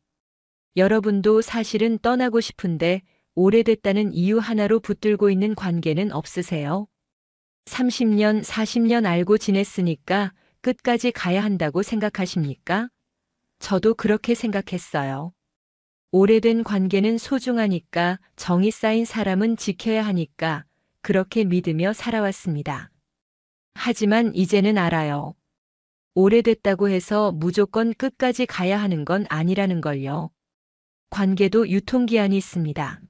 A: 여러분도 사실은 떠나고 싶은데 오래됐다는 이유 하나로 붙들고 있는 관계는 없으세요? 30년, 40년 알고 지냈으니까 끝까지 가야 한다고 생각하십니까? 저도 그렇게 생각했어요. 오래된 관계는 소중하니까, 정이 쌓인 사람은 지켜야 하니까 그렇게 믿으며 살아왔습니다. 하지만 이제는 알아요. 오래됐다고 해서 무조건 끝까지 가야 하는 건 아니라는 걸요. 관계도 유통기한이 있습니다.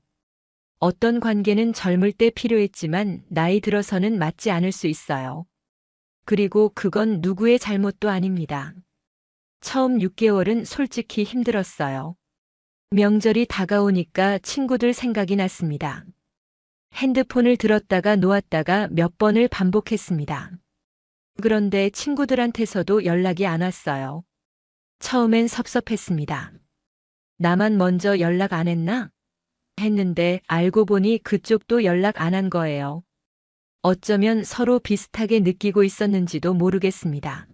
A: 어떤 관계는 젊을 때 필요했지만 나이 들어서는 맞지 않을 수 있어요. 그리고 그건 누구의 잘못도 아닙니다. 처음 6개월은 솔직히 힘들었어요. 명절이 다가오니까 친구들 생각이 났습니다. 핸드폰을 들었다가 놓았다가 몇 번을 반복했습니다. 그런데 친구들한테서도 연락이 안 왔어요. 처음엔 섭섭했습니다. 나만 먼저 연락 안 했나? 했는데 알고 보니 그쪽도 연락 안 한 거예요. 어쩌면 서로 비슷하게 느끼고 있었는지도 모르겠습니다.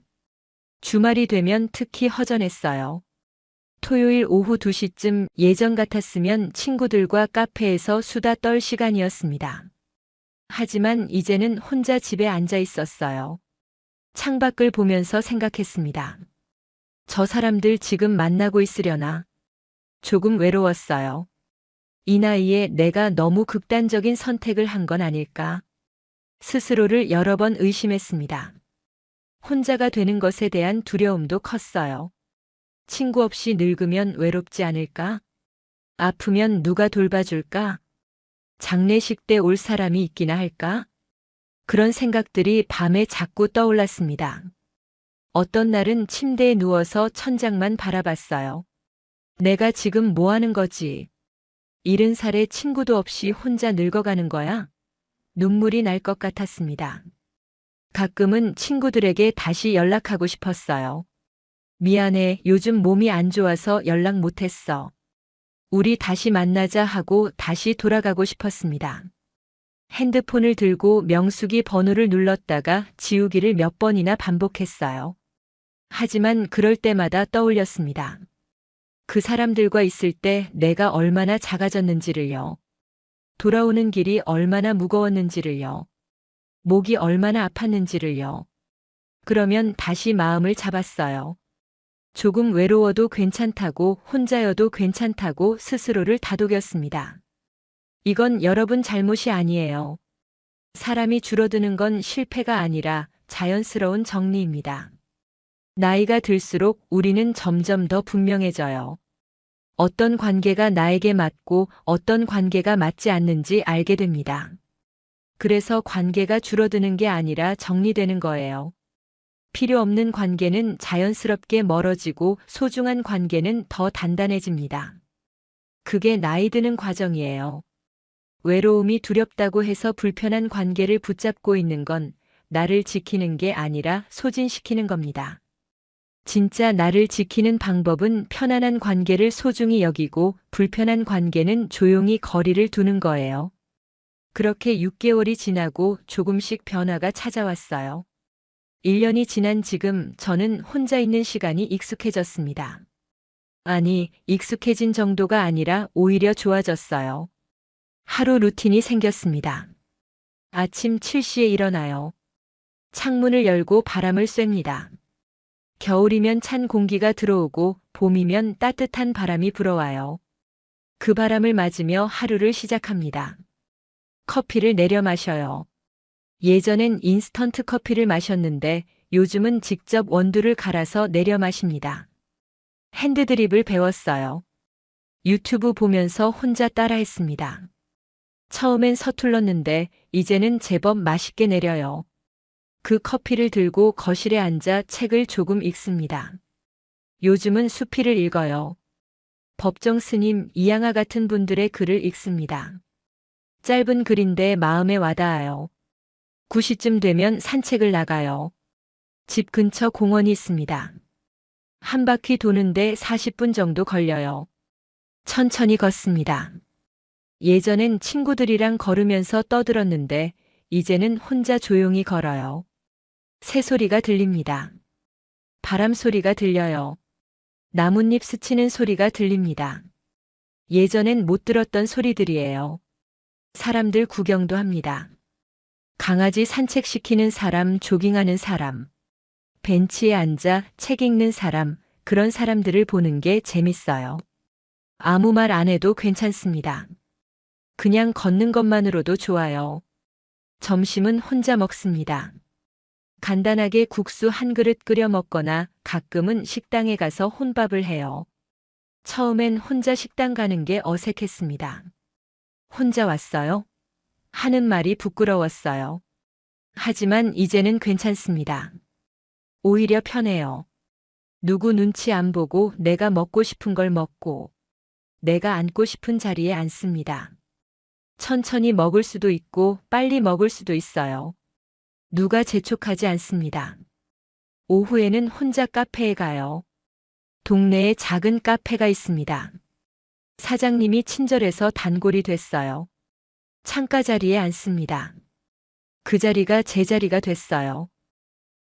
A: 주말이 되면 특히 허전했어요. 토요일 오후 2시쯤 예전 같았으면 친구들과 카페에서 수다 떨 시간이었습니다. 하지만 이제는 혼자 집에 앉아 있었어요. 창밖을 보면서 생각했습니다. 저 사람들 지금 만나고 있으려나? 조금 외로웠어요. 이 나이에 내가 너무 극단적인 선택을 한 건 아닐까? 스스로를 여러 번 의심했습니다. 혼자가 되는 것에 대한 두려움도 컸어요. 친구 없이 늙으면 외롭지 않을까? 아프면 누가 돌봐줄까? 장례식 때 올 사람이 있기나 할까? 그런 생각들이 밤에 자꾸 떠올랐습니다. 어떤 날은 침대에 누워서 천장만 바라봤어요. 내가 지금 뭐 하는 거지? 70살에 친구도 없이 혼자 늙어가는 거야? 눈물이 날 것 같았습니다. 가끔은 친구들에게 다시 연락하고 싶었어요. 미안해, 요즘 몸이 안 좋아서 연락 못했어. 우리 다시 만나자 하고 다시 돌아가고 싶었습니다. 핸드폰을 들고 명수기 번호를 눌렀다가 지우기를 몇 번이나 반복했어요. 하지만 그럴 때마다 떠올렸습니다. 그 사람들과 있을 때 내가 얼마나 작아졌는지를요. 돌아오는 길이 얼마나 무거웠는지를요. 목이 얼마나 아팠는지를요. 그러면 다시 마음을 잡았어요. 조금 외로워도 괜찮다고, 혼자여도 괜찮다고 스스로를 다독였습니다. 이건 여러분 잘못이 아니에요. 사람이 줄어드는 건 실패가 아니라 자연스러운 정리입니다. 나이가 들수록 우리는 점점 더 분명해져요. 어떤 관계가 나에게 맞고 어떤 관계가 맞지 않는지 알게 됩니다. 그래서 관계가 줄어드는 게 아니라 정리되는 거예요. 필요 없는 관계는 자연스럽게 멀어지고 소중한 관계는 더 단단해집니다. 그게 나이 드는 과정이에요. 외로움이 두렵다고 해서 불편한 관계를 붙잡고 있는 건 나를 지키는 게 아니라 소진시키는 겁니다. 진짜 나를 지키는 방법은 편안한 관계를 소중히 여기고 불편한 관계는 조용히 거리를 두는 거예요. 그렇게 6개월이 지나고 조금씩 변화가 찾아왔어요. 1년이 지난 지금 저는 혼자 있는 시간이 익숙해졌습니다. 아니, 익숙해진 정도가 아니라 오히려 좋아졌어요. 하루 루틴이 생겼습니다. 아침 7시에 일어나요. 창문을 열고 바람을 쐐니다. 겨울이면 찬 공기가 들어오고 봄이면 따뜻한 바람이 불어와요. 그 바람을 맞으며 하루를 시작합니다. 커피를 내려 마셔요. 예전엔 인스턴트 커피를 마셨는데 요즘은 직접 원두를 갈아서 내려 마십니다. 핸드드립을 배웠어요. 유튜브 보면서 혼자 따라했습니다. 처음엔 서툴렀는데 이제는 제법 맛있게 내려요. 그 커피를 들고 거실에 앉아 책을 조금 읽습니다. 요즘은 수필을 읽어요. 법정 스님, 이양하 같은 분들의 글을 읽습니다. 짧은 글인데 마음에 와닿아요. 9시쯤 되면 산책을 나가요. 집 근처 공원이 있습니다. 한 바퀴 도는데 40분 정도 걸려요. 천천히 걷습니다. 예전엔 친구들이랑 걸으면서 떠들었는데 이제는 혼자 조용히 걸어요. 새소리가 들립니다. 바람 소리가 들려요. 나뭇잎 스치는 소리가 들립니다. 예전엔 못 들었던 소리들이에요. 사람들 구경도 합니다. 강아지 산책시키는 사람, 조깅하는 사람, 벤치에 앉아 책 읽는 사람, 그런 사람들을 보는 게 재밌어요. 아무 말 안 해도 괜찮습니다. 그냥 걷는 것만으로도 좋아요. 점심은 혼자 먹습니다. 간단하게 국수 한 그릇 끓여 먹거나 가끔은 식당에 가서 혼밥을 해요. 처음엔 혼자 식당 가는 게 어색했습니다. 혼자 왔어요? 하는 말이 부끄러웠어요. 하지만 이제는 괜찮습니다. 오히려 편해요. 누구 눈치 안 보고 내가 먹고 싶은 걸 먹고 내가 앉고 싶은 자리에 앉습니다. 천천히 먹을 수도 있고 빨리 먹을 수도 있어요. 누가 재촉하지 않습니다. 오후에는 혼자 카페에 가요. 동네에 작은 카페가 있습니다. 사장님이 친절해서 단골이 됐어요. 창가 자리에 앉습니다. 그 자리가 제 자리가 됐어요.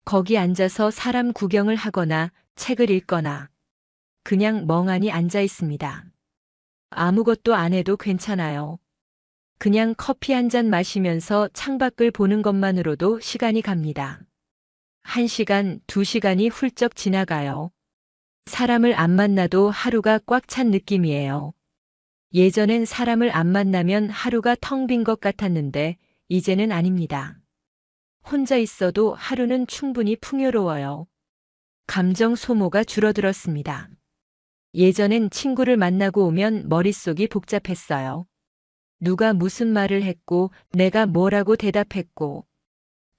A: 거기 앉아서 사람 구경을 하거나 책을 읽거나 그냥 멍하니 앉아 있습니다. 아무것도 안 해도 괜찮아요. 그냥 커피 한 잔 마시면서 창밖을 보는 것만으로도 시간이 갑니다. 1시간, 2시간이 훌쩍 지나가요. 사람을 안 만나도 하루가 꽉 찬 느낌이에요. 예전엔 사람을 안 만나면 하루가 텅 빈 것 같았는데 이제는 아닙니다. 혼자 있어도 하루는 충분히 풍요로워요. 감정 소모가 줄어들었습니다. 예전엔 친구를 만나고 오면 머릿속이 복잡했어요. 누가 무슨 말을 했고 내가 뭐라고 대답했고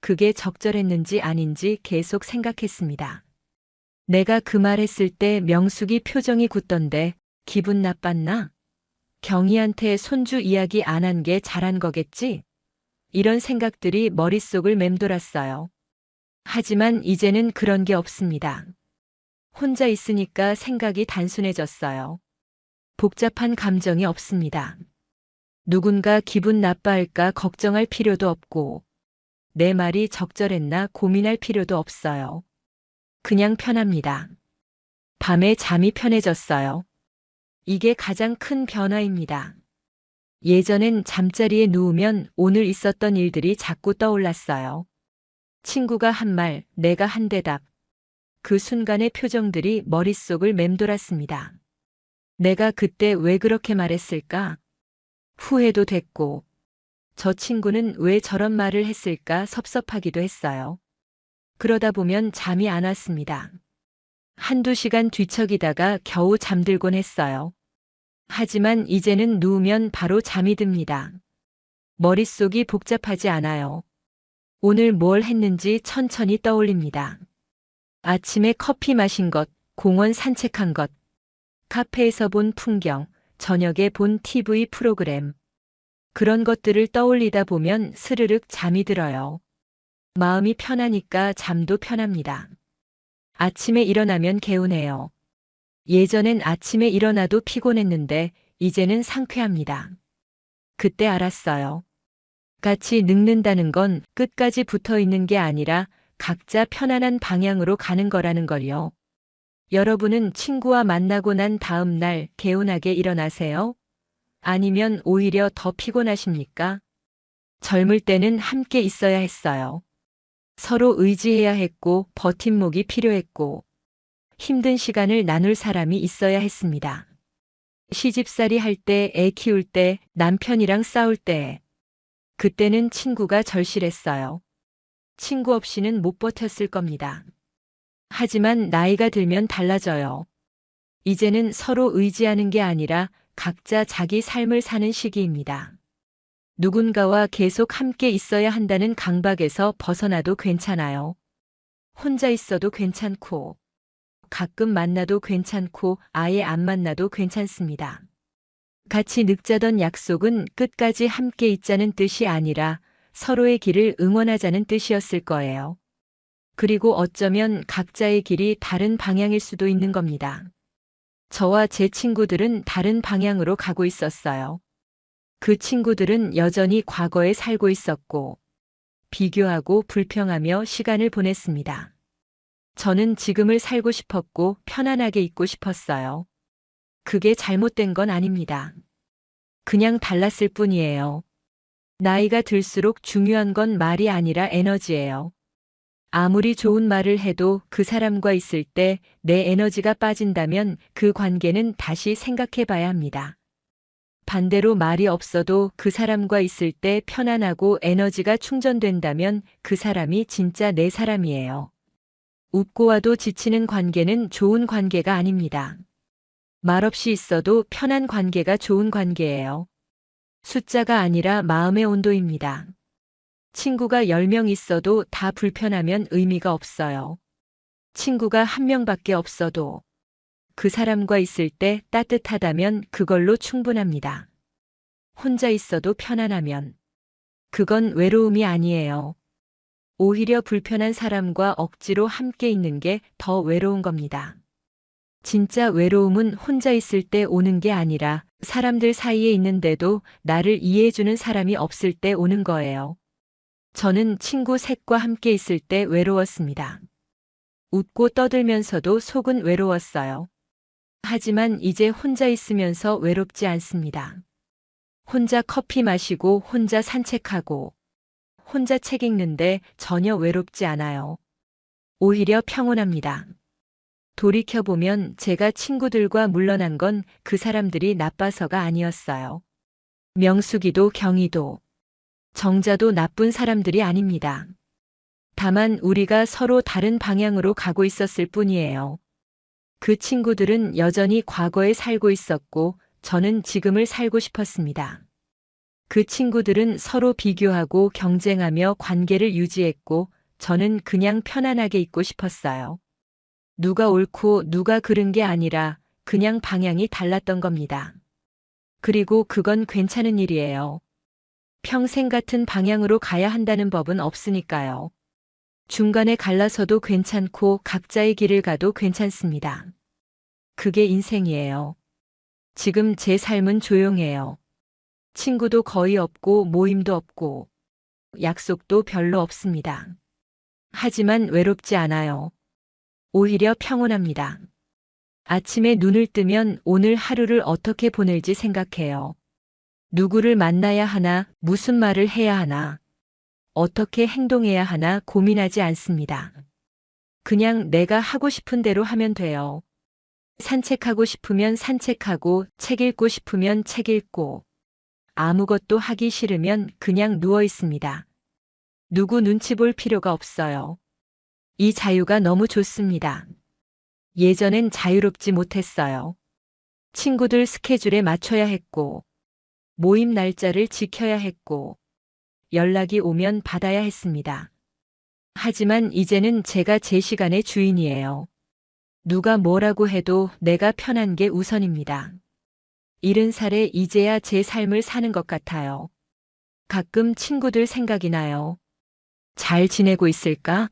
A: 그게 적절했는지 아닌지 계속 생각했습니다. 내가 그 말 했을 때 명숙이 표정이 굳던데 기분 나빴나? 경희한테 손주 이야기 안 한 게 잘한 거겠지? 이런 생각들이 머릿속을 맴돌았어요. 하지만 이제는 그런 게 없습니다. 혼자 있으니까 생각이 단순해졌어요. 복잡한 감정이 없습니다. 누군가 기분 나빠할까 걱정할 필요도 없고 내 말이 적절했나 고민할 필요도 없어요. 그냥 편합니다. 밤에 잠이 편해졌어요. 이게 가장 큰 변화입니다. 예전엔 잠자리에 누우면 오늘 있었던 일들이 자꾸 떠올랐어요. 친구가 한 말, 내가 한 대답. 그 순간의 표정들이 머릿속을 맴돌았습니다. 내가 그때 왜 그렇게 말했을까? 후회도 됐고, 저 친구는 왜 저런 말을 했을까 섭섭하기도 했어요. 그러다 보면 잠이 안 왔습니다. 1~2시간 뒤척이다가 겨우 잠들곤 했어요. 하지만 이제는 누우면 바로 잠이 듭니다. 머릿속이 복잡하지 않아요. 오늘 뭘 했는지 천천히 떠올립니다. 아침에 커피 마신 것, 공원 산책한 것, 카페에서 본 풍경, 저녁에 본 TV 프로그램. 그런 것들을 떠올리다 보면 스르륵 잠이 들어요. 마음이 편하니까 잠도 편합니다. 아침에 일어나면 개운해요. 예전엔 아침에 일어나도 피곤했는데 이제는 상쾌합니다. 그때 알았어요. 같이 늙는다는 건 끝까지 붙어 있는 게 아니라 각자 편안한 방향으로 가는 거라는 걸요. 여러분은 친구와 만나고 난 다음 날 개운하게 일어나세요? 아니면 오히려 더 피곤하십니까? 젊을 때는 함께 있어야 했어요. 서로 의지해야 했고 버팀목이 필요했고 힘든 시간을 나눌 사람이 있어야 했습니다. 시집살이 할 때, 애 키울 때, 남편이랑 싸울 때 그때는 친구가 절실했어요. 친구 없이는 못 버텼을 겁니다. 하지만 나이가 들면 달라져요. 이제는 서로 의지하는 게 아니라 각자 자기 삶을 사는 시기입니다. 누군가와 계속 함께 있어야 한다는 강박에서 벗어나도 괜찮아요. 혼자 있어도 괜찮고, 가끔 만나도 괜찮고, 아예 안 만나도 괜찮습니다. 같이 늙자던 약속은 끝까지 함께 있자는 뜻이 아니라 서로의 길을 응원하자는 뜻이었을 거예요. 그리고 어쩌면 각자의 길이 다른 방향일 수도 있는 겁니다. 저와 제 친구들은 다른 방향으로 가고 있었어요. 그 친구들은 여전히 과거에 살고 있었고, 비교하고 불평하며 시간을 보냈습니다. 저는 지금을 살고 싶었고 편안하게 있고 싶었어요. 그게 잘못된 건 아닙니다. 그냥 달랐을 뿐이에요. 나이가 들수록 중요한 건 말이 아니라 에너지예요. 아무리 좋은 말을 해도 그 사람과 있을 때 내 에너지가 빠진다면 그 관계는 다시 생각해 봐야 합니다. 반대로 말이 없어도 그 사람과 있을 때 편안하고 에너지가 충전된다면 그 사람이 진짜 내 사람이에요. 웃고 와도 지치는 관계는 좋은 관계가 아닙니다. 말없이 있어도 편한 관계가 좋은 관계예요. 숫자가 아니라 마음의 온도입니다. 친구가 10명 있어도 다 불편하면 의미가 없어요. 친구가 1명밖에 없어도 그 사람과 있을 때 따뜻하다면 그걸로 충분합니다. 혼자 있어도 편안하면 그건 외로움이 아니에요. 오히려 불편한 사람과 억지로 함께 있는 게 더 외로운 겁니다. 진짜 외로움은 혼자 있을 때 오는 게 아니라 사람들 사이에 있는데도 나를 이해해주는 사람이 없을 때 오는 거예요. 저는 친구 셋과 함께 있을 때 외로웠습니다. 웃고 떠들면서도 속은 외로웠어요. 하지만 이제 혼자 있으면서 외롭지 않습니다. 혼자 커피 마시고 혼자 산책하고 혼자 책 읽는데 전혀 외롭지 않아요. 오히려 평온합니다. 돌이켜보면 제가 친구들과 물러난 건 그 사람들이 나빠서가 아니었어요. 명숙이도 경희도 정자도 나쁜 사람들이 아닙니다. 다만 우리가 서로 다른 방향으로 가고 있었을 뿐이에요. 그 친구들은 여전히 과거에 살고 있었고 저는 지금을 살고 싶었습니다. 그 친구들은 서로 비교하고 경쟁하며 관계를 유지했고 저는 그냥 편안하게 있고 싶었어요. 누가 옳고 누가 그른 게 아니라 그냥 방향이 달랐던 겁니다. 그리고 그건 괜찮은 일이에요. 평생 같은 방향으로 가야 한다는 법은 없으니까요. 중간에 갈라서도 괜찮고 각자의 길을 가도 괜찮습니다. 그게 인생이에요. 지금 제 삶은 조용해요. 친구도 거의 없고 모임도 없고 약속도 별로 없습니다. 하지만 외롭지 않아요. 오히려 평온합니다. 아침에 눈을 뜨면 오늘 하루를 어떻게 보낼지 생각해요. 누구를 만나야 하나, 무슨 말을 해야 하나, 어떻게 행동해야 하나 고민하지 않습니다. 그냥 내가 하고 싶은 대로 하면 돼요. 산책하고 싶으면 산책하고, 책 읽고 싶으면 책 읽고, 아무것도 하기 싫으면 그냥 누워 있습니다. 누구 눈치 볼 필요가 없어요. 이 자유가 너무 좋습니다. 예전엔 자유롭지 못했어요. 친구들 스케줄에 맞춰야 했고, 모임 날짜를 지켜야 했고, 연락이 오면 받아야 했습니다. 하지만 이제는 제가 제 시간의 주인이에요. 누가 뭐라고 해도 내가 편한 게 우선입니다. 70살에 이제야 제 삶을 사는 것 같아요. 가끔 친구들 생각이 나요. 잘 지내고 있을까?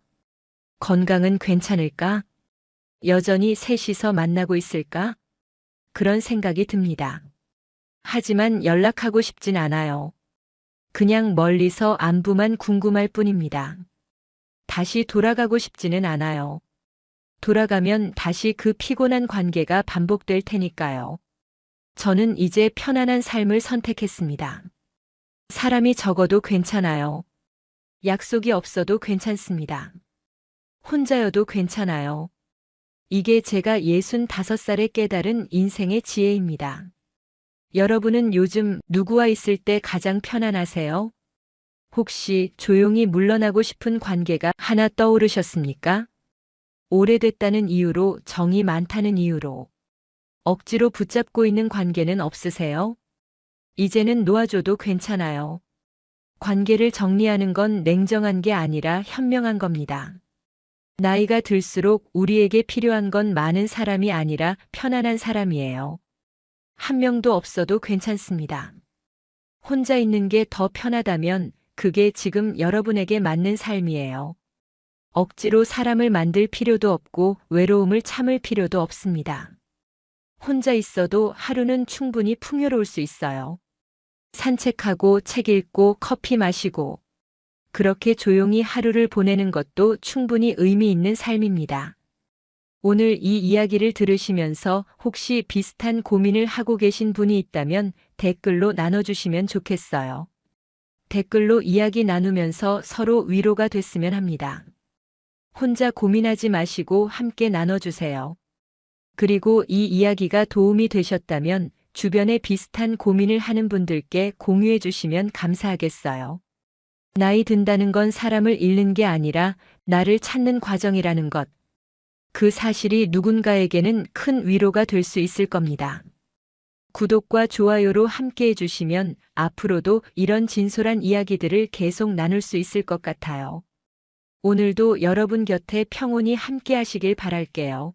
A: 건강은 괜찮을까? 여전히 셋이서 만나고 있을까? 그런 생각이 듭니다. 하지만 연락하고 싶진 않아요. 그냥 멀리서 안부만 궁금할 뿐입니다. 다시 돌아가고 싶지는 않아요. 돌아가면 다시 그 피곤한 관계가 반복될 테니까요. 저는 이제 편안한 삶을 선택했습니다. 사람이 적어도 괜찮아요. 약속이 없어도 괜찮습니다. 혼자여도 괜찮아요. 이게 제가 65살에 깨달은 인생의 지혜입니다. 여러분은 요즘 누구와 있을 때 가장 편안하세요? 혹시 조용히 물러나고 싶은 관계가 하나 떠오르셨습니까? 오래됐다는 이유로, 정이 많다는 이유로 억지로 붙잡고 있는 관계는 없으세요? 이제는 놓아줘도 괜찮아요. 관계를 정리하는 건 냉정한 게 아니라 현명한 겁니다. 나이가 들수록 우리에게 필요한 건 많은 사람이 아니라 편안한 사람이에요. 한 명도 없어도 괜찮습니다. 혼자 있는 게 더 편하다면 그게 지금 여러분에게 맞는 삶이에요. 억지로 사람을 만들 필요도 없고 외로움을 참을 필요도 없습니다. 혼자 있어도 하루는 충분히 풍요로울 수 있어요. 산책하고 책 읽고 커피 마시고 그렇게 조용히 하루를 보내는 것도 충분히 의미 있는 삶입니다. 오늘 이 이야기를 들으시면서 혹시 비슷한 고민을 하고 계신 분이 있다면 댓글로 나눠주시면 좋겠어요. 댓글로 이야기 나누면서 서로 위로가 됐으면 합니다. 혼자 고민하지 마시고 함께 나눠주세요. 그리고 이 이야기가 도움이 되셨다면 주변에 비슷한 고민을 하는 분들께 공유해 주시면 감사하겠어요. 나이 든다는 건 사람을 잃는 게 아니라 나를 찾는 과정이라는 것. 그 사실이 누군가에게는 큰 위로가 될 수 있을 겁니다. 구독과 좋아요로 함께 해주시면 앞으로도 이런 진솔한 이야기들을 계속 나눌 수 있을 것 같아요. 오늘도 여러분 곁에 평온히 함께 하시길 바랄게요.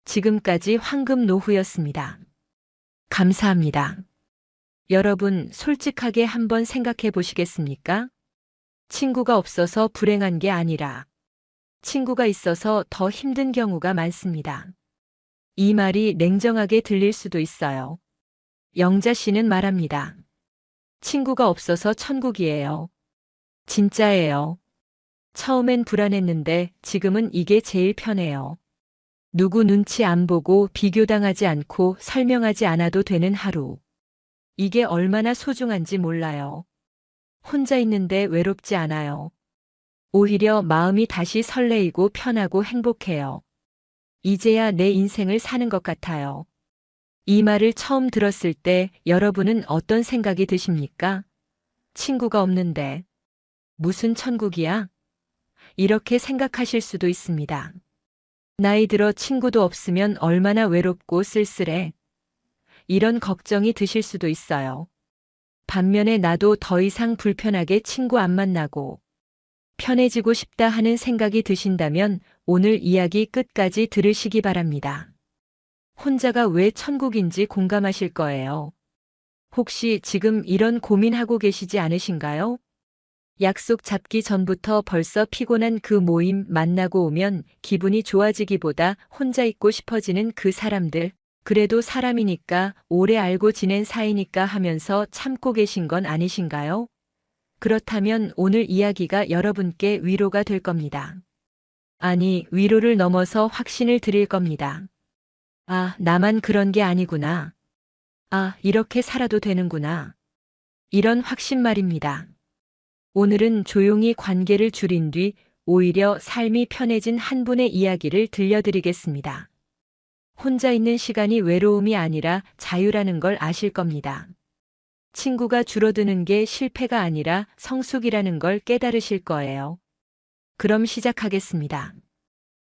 A: 지금까지 황금노후였습니다. 감사합니다. 여러분, 솔직하게 한번 생각해 보시겠습니까? 친구가 없어서 불행한 게 아니라 친구가 있어서 더 힘든 경우가 많습니다. 이 말이 냉정하게 들릴 수도 있어요. 영자 씨는 말합니다. 친구가 없어서 천국이에요. 진짜예요. 처음엔 불안했는데 지금은 이게 제일 편해요. 누구 눈치 안 보고 비교당하지 않고 설명하지 않아도 되는 하루. 이게 얼마나 소중한지 몰라요. 혼자 있는데 외롭지 않아요. 오히려 마음이 다시 설레이고 편하고 행복해요. 이제야 내 인생을 사는 것 같아요. 이 말을 처음 들었을 때 여러분은 어떤 생각이 드십니까? 친구가 없는데 무슨 천국이야? 이렇게 생각하실 수도 있습니다. 나이 들어 친구도 없으면 얼마나 외롭고 쓸쓸해. 이런 걱정이 드실 수도 있어요. 반면에 나도 더 이상 불편하게 친구 안 만나고 편해지고 싶다 하는 생각이 드신다면 오늘 이야기 끝까지 들으시기 바랍니다. 혼자가 왜 천국인지 공감하실 거예요. 혹시 지금 이런 고민하고 계시지 않으신가요? 약속 잡기 전부터 벌써 피곤한 그 모임 만나고 오면 기분이 좋아지기보다 혼자 있고 싶어지는 그 사람들, 그래도 사람이니까 오래 알고 지낸 사이니까 하면서 참고 계신 건 아니신가요? 그렇다면 오늘 이야기가 여러분께 위로가 될 겁니다. 아니, 위로를 넘어서 확신을 드릴 겁니다. 아, 나만 그런 게 아니구나. 아, 이렇게 살아도 되는구나. 이런 확신 말입니다. 오늘은 조용히 관계를 줄인 뒤 오히려 삶이 편해진 한 분의 이야기를 들려드리겠습니다. 혼자 있는 시간이 외로움이 아니라 자유라는 걸 아실 겁니다. 친구가 줄어드는 게 실패가 아니라 성숙이라는 걸 깨달으실 거예요. 그럼 시작하겠습니다.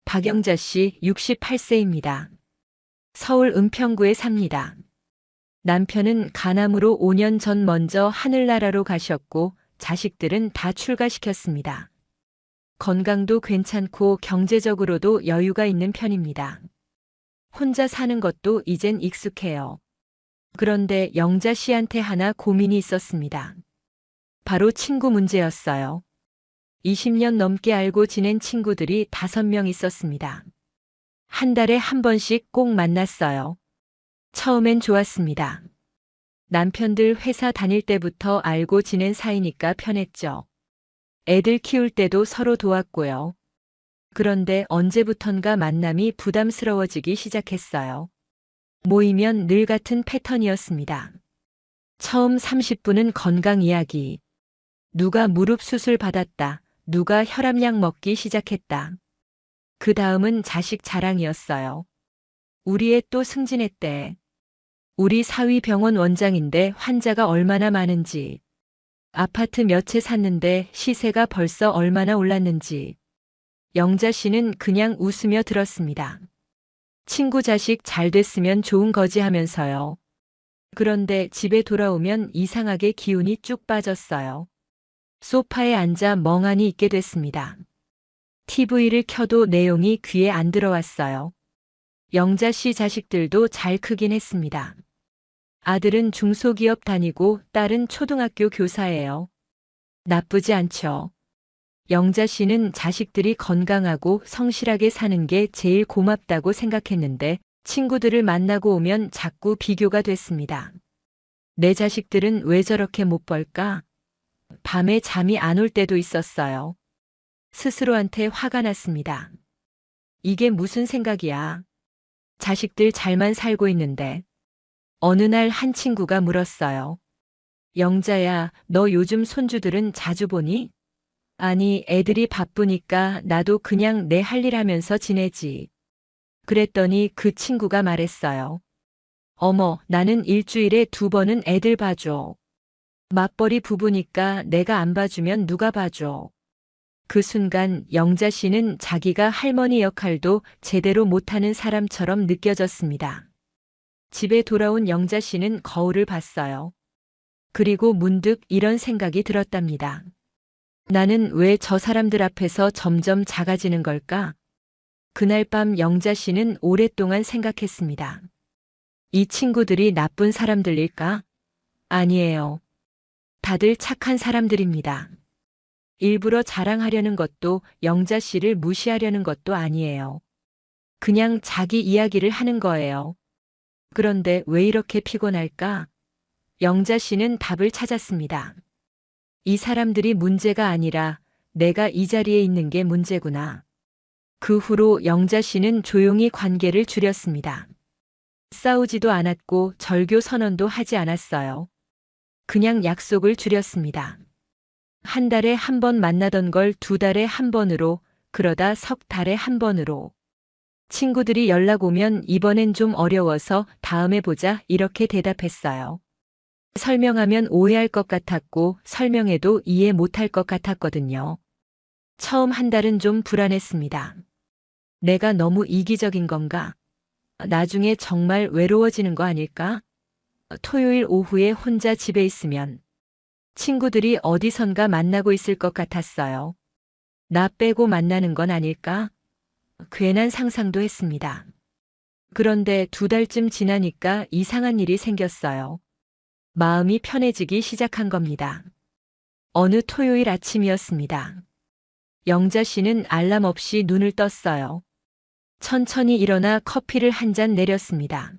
A: 박영자 씨 68세입니다. 서울 은평구에 삽니다. 남편은 간암으로 5년 전 먼저 하늘나라로 가셨고 자식들은 다 출가시켰습니다. 건강도 괜찮고 경제적으로도 여유가 있는 편입니다. 혼자 사는 것도 이젠 익숙해요. 그런데 영자 씨한테 하나 고민이 있었습니다. 바로 친구 문제였어요. 20년 넘게 알고 지낸 친구들이 5명 있었습니다. 한 달에 한 번씩 꼭 만났어요. 처음엔 좋았습니다. 남편들 회사 다닐 때부터 알고 지낸 사이니까 편했죠. 애들 키울 때도 서로 도왔고요. 그런데 언제부턴가 만남이 부담스러워지기 시작했어요. 모이면 늘 같은 패턴이었습니다. 처음 30분은 건강 이야기. 누가 무릎 수술 받았다. 누가 혈압약 먹기 시작했다. 그 다음은 자식 자랑이었어요. 우리 애 또 승진했대. 우리 사위 병원 원장인데 환자가 얼마나 많은지. 아파트 몇 채 샀는데 시세가 벌써 얼마나 올랐는지. 영자 씨는 그냥 웃으며 들었습니다. 친구 자식 잘 됐으면 좋은 거지 하면서요. 그런데 집에 돌아오면 이상하게 기운이 쭉 빠졌어요. 소파에 앉아 멍하니 있게 됐습니다. TV를 켜도 내용이 귀에 안 들어왔어요. 영자 씨 자식들도 잘 크긴 했습니다. 아들은 중소기업 다니고 딸은 초등학교 교사예요. 나쁘지 않죠. 영자 씨는 자식들이 건강하고 성실하게 사는 게 제일 고맙다고 생각했는데 친구들을 만나고 오면 자꾸 비교가 됐습니다. 내 자식들은 왜 저렇게 못 벌까? 밤에 잠이 안 올 때도 있었어요. 스스로한테 화가 났습니다. 이게 무슨 생각이야? 자식들 잘만 살고 있는데. 어느 날 한 친구가 물었어요. 영자야, 너 요즘 손주들은 자주 보니? 아니, 애들이 바쁘니까 나도 그냥 내 할 일 하면서 지내지. 그랬더니 그 친구가 말했어요. 어머, 나는 일주일에 2번은 애들 봐줘. 맞벌이 부부니까 내가 안 봐주면 누가 봐줘. 그 순간 영자 씨는 자기가 할머니 역할도 제대로 못하는 사람처럼 느껴졌습니다. 집에 돌아온 영자 씨는 거울을 봤어요. 그리고 문득 이런 생각이 들었답니다. 나는 왜 저 사람들 앞에서 점점 작아지는 걸까? 그날 밤 영자 씨는 오랫동안 생각했습니다. 이 친구들이 나쁜 사람들일까? 아니에요. 다들 착한 사람들입니다. 일부러 자랑하려는 것도 영자 씨를 무시하려는 것도 아니에요. 그냥 자기 이야기를 하는 거예요. 그런데 왜 이렇게 피곤할까? 영자 씨는 답을 찾았습니다. 이 사람들이 문제가 아니라 내가 이 자리에 있는 게 문제구나. 그 후로 영자 씨는 조용히 관계를 줄였습니다. 싸우지도 않았고 절교 선언도 하지 않았어요. 그냥 약속을 줄였습니다. 한 달에 한 번 만나던 걸 2달에 한 번으로, 그러다 석 달에 한 번으로. 친구들이 연락 오면 이번엔 좀 어려워서 다음에 보자 이렇게 대답했어요. 설명하면 오해할 것 같았고 설명해도 이해 못할 것 같았거든요. 처음 한 달은 좀 불안했습니다. 내가 너무 이기적인 건가? 나중에 정말 외로워지는 거 아닐까? 토요일 오후에 혼자 집에 있으면 친구들이 어디선가 만나고 있을 것 같았어요. 나 빼고 만나는 건 아닐까? 괜한 상상도 했습니다. 그런데 2달쯤 지나니까 이상한 일이 생겼어요. 마음이 편해지기 시작한 겁니다. 어느 토요일 아침이었습니다. 영자 씨는 알람 없이 눈을 떴어요. 천천히 일어나 커피를 한 잔 내렸습니다.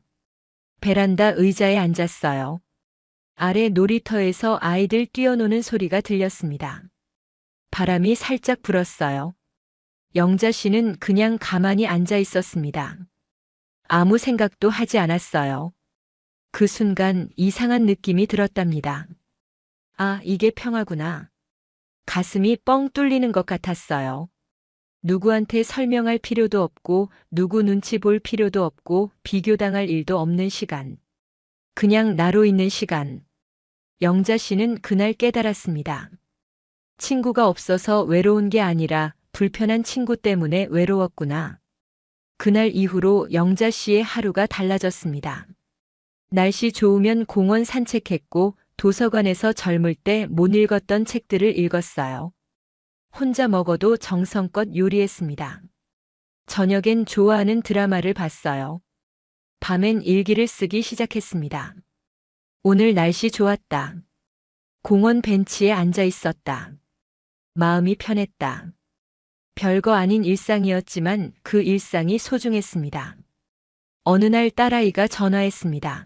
A: 베란다 의자에 앉았어요. 아래 놀이터에서 아이들 뛰어노는 소리가 들렸습니다. 바람이 살짝 불었어요. 영자 씨는 그냥 가만히 앉아 있었습니다. 아무 생각도 하지 않았어요. 그 순간 이상한 느낌이 들었답니다. 아, 이게 평화구나. 가슴이 뻥 뚫리는 것 같았어요. 누구한테 설명할 필요도 없고 누구 눈치 볼 필요도 없고 비교당할 일도 없는 시간. 그냥 나로 있는 시간. 영자 씨는 그날 깨달았습니다. 친구가 없어서 외로운 게 아니라 불편한 친구 때문에 외로웠구나. 그날 이후로 영자 씨의 하루가 달라졌습니다. 날씨 좋으면 공원 산책했고 도서관에서 젊을 때 못 읽었던 책들을 읽었어요. 혼자 먹어도 정성껏 요리했습니다. 저녁엔 좋아하는 드라마를 봤어요. 밤엔 일기를 쓰기 시작했습니다. 오늘 날씨 좋았다. 공원 벤치에 앉아 있었다. 마음이 편했다. 별거 아닌 일상이었지만 그 일상이 소중했습니다. 어느 날 딸아이가 전화했습니다.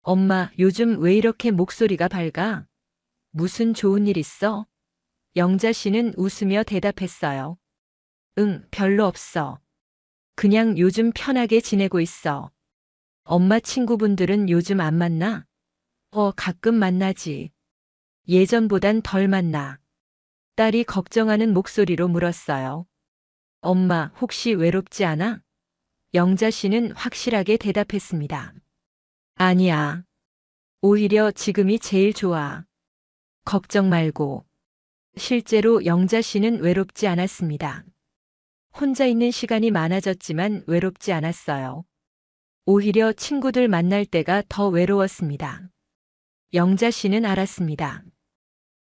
A: 엄마, 요즘 왜 이렇게 목소리가 밝아? 무슨 좋은 일 있어? 영자 씨는 웃으며 대답했어요. 응, 별로 없어. 그냥 요즘 편하게 지내고 있어. 엄마 친구분들은 요즘 안 만나? 가끔 만나지. 예전보단 덜 만나. 딸이 걱정하는 목소리로 물었어요. 엄마, 혹시 외롭지 않아? 영자 씨는 확실하게 대답했습니다. 아니야. 오히려 지금이 제일 좋아. 걱정 말고. 실제로 영자 씨는 외롭지 않았습니다. 혼자 있는 시간이 많아졌지만 외롭지 않았어요. 오히려 친구들 만날 때가 더 외로웠습니다. 영자 씨는 알았습니다.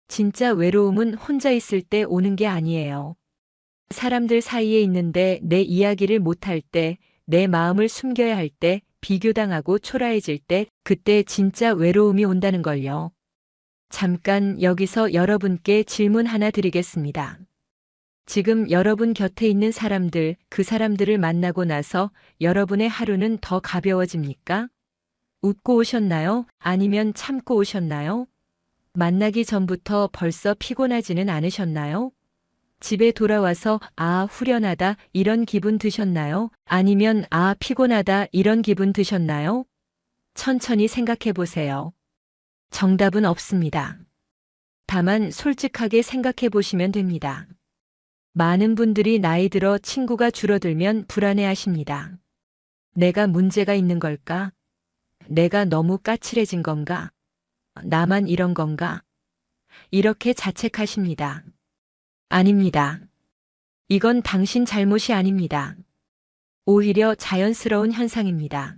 A: 진짜 외로움은 혼자 있을 때 오는 게 아니에요. 사람들 사이에 있는데 내 이야기를 못할 때, 내 마음을 숨겨야 할 때, 비교당하고 초라해질 때, 그때 진짜 외로움이 온다는 걸요. 잠깐 여기서 여러분께 질문 하나 드리겠습니다. 지금 여러분 곁에 있는 사람들, 그 사람들을 만나고 나서 여러분의 하루는 더 가벼워집니까? 웃고 오셨나요? 아니면 참고 오셨나요? 만나기 전부터 벌써 피곤하지는 않으셨나요? 집에 돌아와서 아, 후련하다 이런 기분 드셨나요? 아니면 아, 피곤하다 이런 기분 드셨나요? 천천히 생각해 보세요. 정답은 없습니다. 다만 솔직하게 생각해 보시면 됩니다. 많은 분들이 나이 들어 친구가 줄어들면 불안해 하십니다. 내가 문제가 있는 걸까? 내가 너무 까칠해진 건가? 나만 이런 건가? 이렇게 자책하십니다. 아닙니다. 이건 당신 잘못이 아닙니다. 오히려 자연스러운 현상입니다.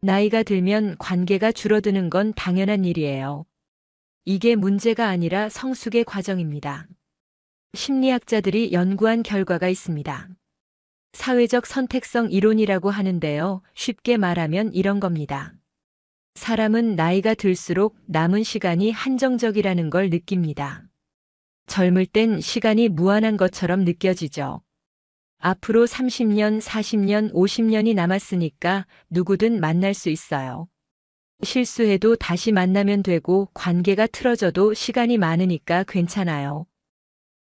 A: 나이가 들면 관계가 줄어드는 건 당연한 일이에요. 이게 문제가 아니라 성숙의 과정입니다. 심리학자들이 연구한 결과가 있습니다. 사회적 선택성 이론이라고 하는데요. 쉽게 말하면 이런 겁니다. 사람은 나이가 들수록 남은 시간이 한정적이라는 걸 느낍니다. 젊을 땐 시간이 무한한 것처럼 느껴지죠. 앞으로 30년, 40년, 50년이 남았으니까 누구든 만날 수 있어요. 실수해도 다시 만나면 되고 관계가 틀어져도 시간이 많으니까 괜찮아요.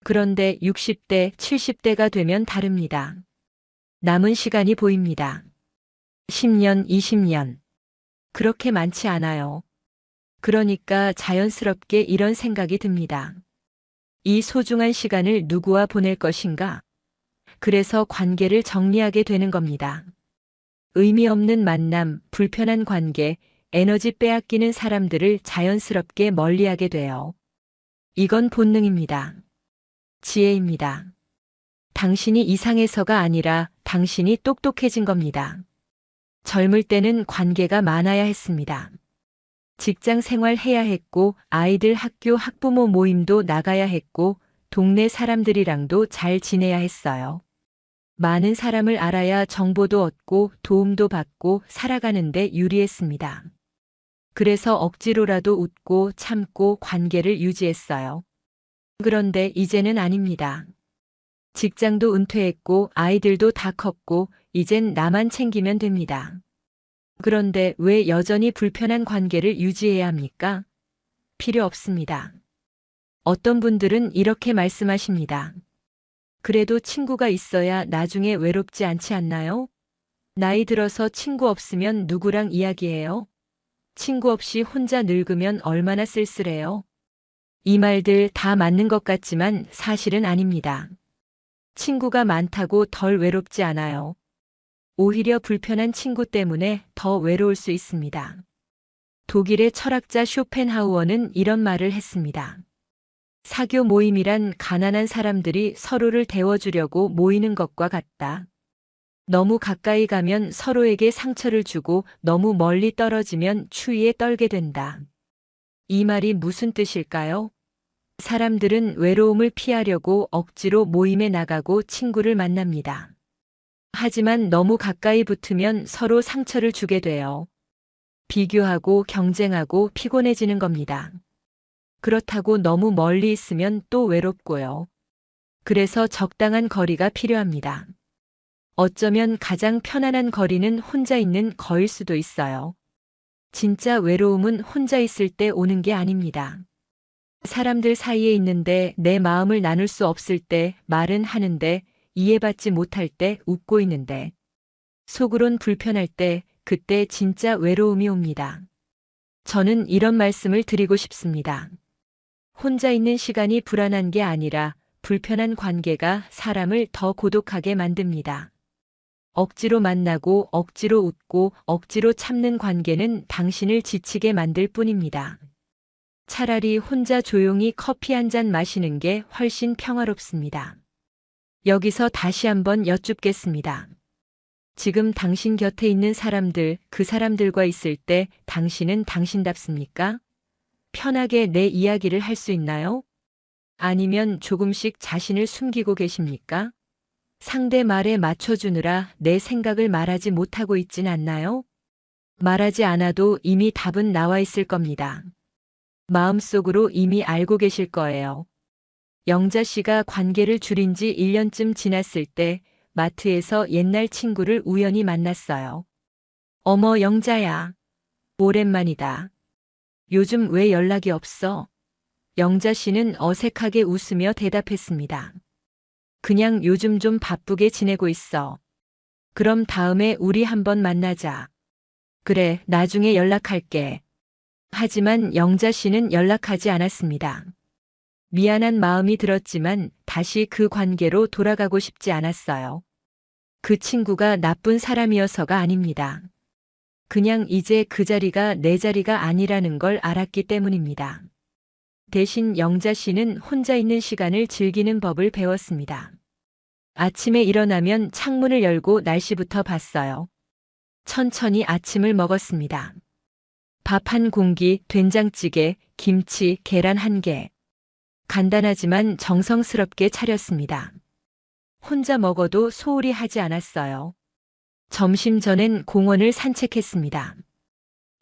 A: 그런데 60대, 70대가 되면 다릅니다. 남은 시간이 보입니다. 10년, 20년. 그렇게 많지 않아요. 그러니까 자연스럽게 이런 생각이 듭니다. 이 소중한 시간을 누구와 보낼 것인가? 그래서 관계를 정리하게 되는 겁니다. 의미 없는 만남, 불편한 관계, 에너지 빼앗기는 사람들을 자연스럽게 멀리하게 돼요. 이건 본능입니다. 지혜입니다. 당신이 이상해서가 아니라 당신이 똑똑해진 겁니다. 젊을 때는 관계가 많아야 했습니다. 직장 생활 해야 했고, 아이들 학교 학부모 모임도 나가야 했고, 동네 사람들이랑도 잘 지내야 했어요. 많은 사람을 알아야 정보도 얻고 도움도 받고 살아가는데 유리했습니다. 그래서 억지로라도 웃고 참고 관계를 유지했어요. 그런데 이제는 아닙니다. 직장도 은퇴했고 아이들도 다 컸고 이젠 나만 챙기면 됩니다. 그런데 왜 여전히 불편한 관계를 유지해야 합니까? 필요 없습니다. 어떤 분들은 이렇게 말씀하십니다. 그래도 친구가 있어야 나중에 외롭지 않지 않나요? 나이 들어서 친구 없으면 누구랑 이야기해요? 친구 없이 혼자 늙으면 얼마나 쓸쓸해요? 이 말들 다 맞는 것 같지만 사실은 아닙니다. 친구가 많다고 덜 외롭지 않아요. 오히려 불편한 친구 때문에 더 외로울 수 있습니다. 독일의 철학자 쇼펜하우어는 이런 말을 했습니다. 사교 모임이란 가난한 사람들이 서로를 데워주려고 모이는 것과 같다. 너무 가까이 가면 서로에게 상처를 주고 너무 멀리 떨어지면 추위에 떨게 된다. 이 말이 무슨 뜻일까요? 사람들은 외로움을 피하려고 억지로 모임에 나가고 친구를 만납니다. 하지만 너무 가까이 붙으면 서로 상처를 주게 돼요. 비교하고 경쟁하고 피곤해지는 겁니다. 그렇다고 너무 멀리 있으면 또 외롭고요. 그래서 적당한 거리가 필요합니다. 어쩌면 가장 편안한 거리는 혼자 있는 거일 수도 있어요. 진짜 외로움은 혼자 있을 때 오는 게 아닙니다. 사람들 사이에 있는데 내 마음을 나눌 수 없을 때 말은 하는데 이해받지 못할 때 웃고 있는데 속으론 불편할 때 그때 진짜 외로움이 옵니다. 저는 이런 말씀을 드리고 싶습니다. 혼자 있는 시간이 불안한 게 아니라 불편한 관계가 사람을 더 고독하게 만듭니다. 억지로 만나고 억지로 웃고 억지로 참는 관계는 당신을 지치게 만들 뿐입니다. 차라리 혼자 조용히 커피 한 잔 마시는 게 훨씬 평화롭습니다. 여기서 다시 한번 여쭙겠습니다. 지금 당신 곁에 있는 사람들, 그 사람들과 있을 때 당신은 당신답습니까? 편하게 내 이야기를 할 수 있나요? 아니면 조금씩 자신을 숨기고 계십니까? 상대 말에 맞춰주느라 내 생각을 말하지 못하고 있진 않나요? 말하지 않아도 이미 답은 나와 있을 겁니다. 마음속으로 이미 알고 계실 거예요. 영자 씨가 관계를 줄인 지 1년쯤 지났을 때 마트에서 옛날 친구를 우연히 만났어요. 어머, 영자야. 오랜만이다. 요즘 왜 연락이 없어? 영자 씨는 어색하게 웃으며 대답했습니다. 그냥 요즘 좀 바쁘게 지내고 있어. 그럼 다음에 우리 한번 만나자. 그래, 나중에 연락할게. 하지만 영자 씨는 연락하지 않았습니다. 미안한 마음이 들었지만 다시 그 관계로 돌아가고 싶지 않았어요. 그 친구가 나쁜 사람이어서가 아닙니다. 그냥 이제 그 자리가 내 자리가 아니라는 걸 알았기 때문입니다. 대신 영자 씨는 혼자 있는 시간을 즐기는 법을 배웠습니다. 아침에 일어나면 창문을 열고 날씨부터 봤어요. 천천히 아침을 먹었습니다. 밥 한 공기, 된장찌개, 김치, 계란 한 개. 간단하지만 정성스럽게 차렸습니다. 혼자 먹어도 소홀히 하지 않았어요. 점심 전엔 공원을 산책했습니다.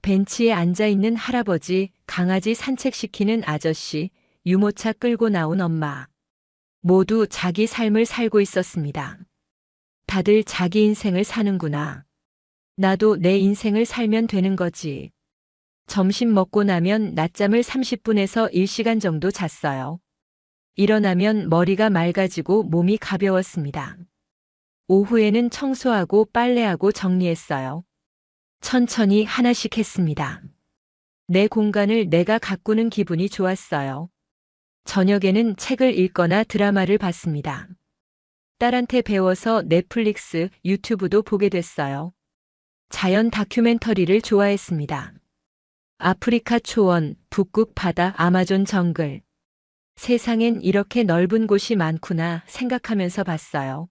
A: 벤치에 앉아있는 할아버지, 강아지 산책시키는 아저씨, 유모차 끌고 나온 엄마. 모두 자기 삶을 살고 있었습니다. 다들 자기 인생을 사는구나. 나도 내 인생을 살면 되는 거지. 점심 먹고 나면 낮잠을 30분에서 1시간 정도 잤어요. 일어나면 머리가 맑아지고 몸이 가벼웠습니다. 오후에는 청소하고 빨래하고 정리했어요. 천천히 하나씩 했습니다. 내 공간을 내가 가꾸는 기분이 좋았어요. 저녁에는 책을 읽거나 드라마를 봤습니다. 딸한테 배워서 넷플릭스, 유튜브도 보게 됐어요. 자연 다큐멘터리를 좋아했습니다. 아프리카 초원, 북극 바다, 아마존 정글. 세상엔 이렇게 넓은 곳이 많구나 생각하면서 봤어요.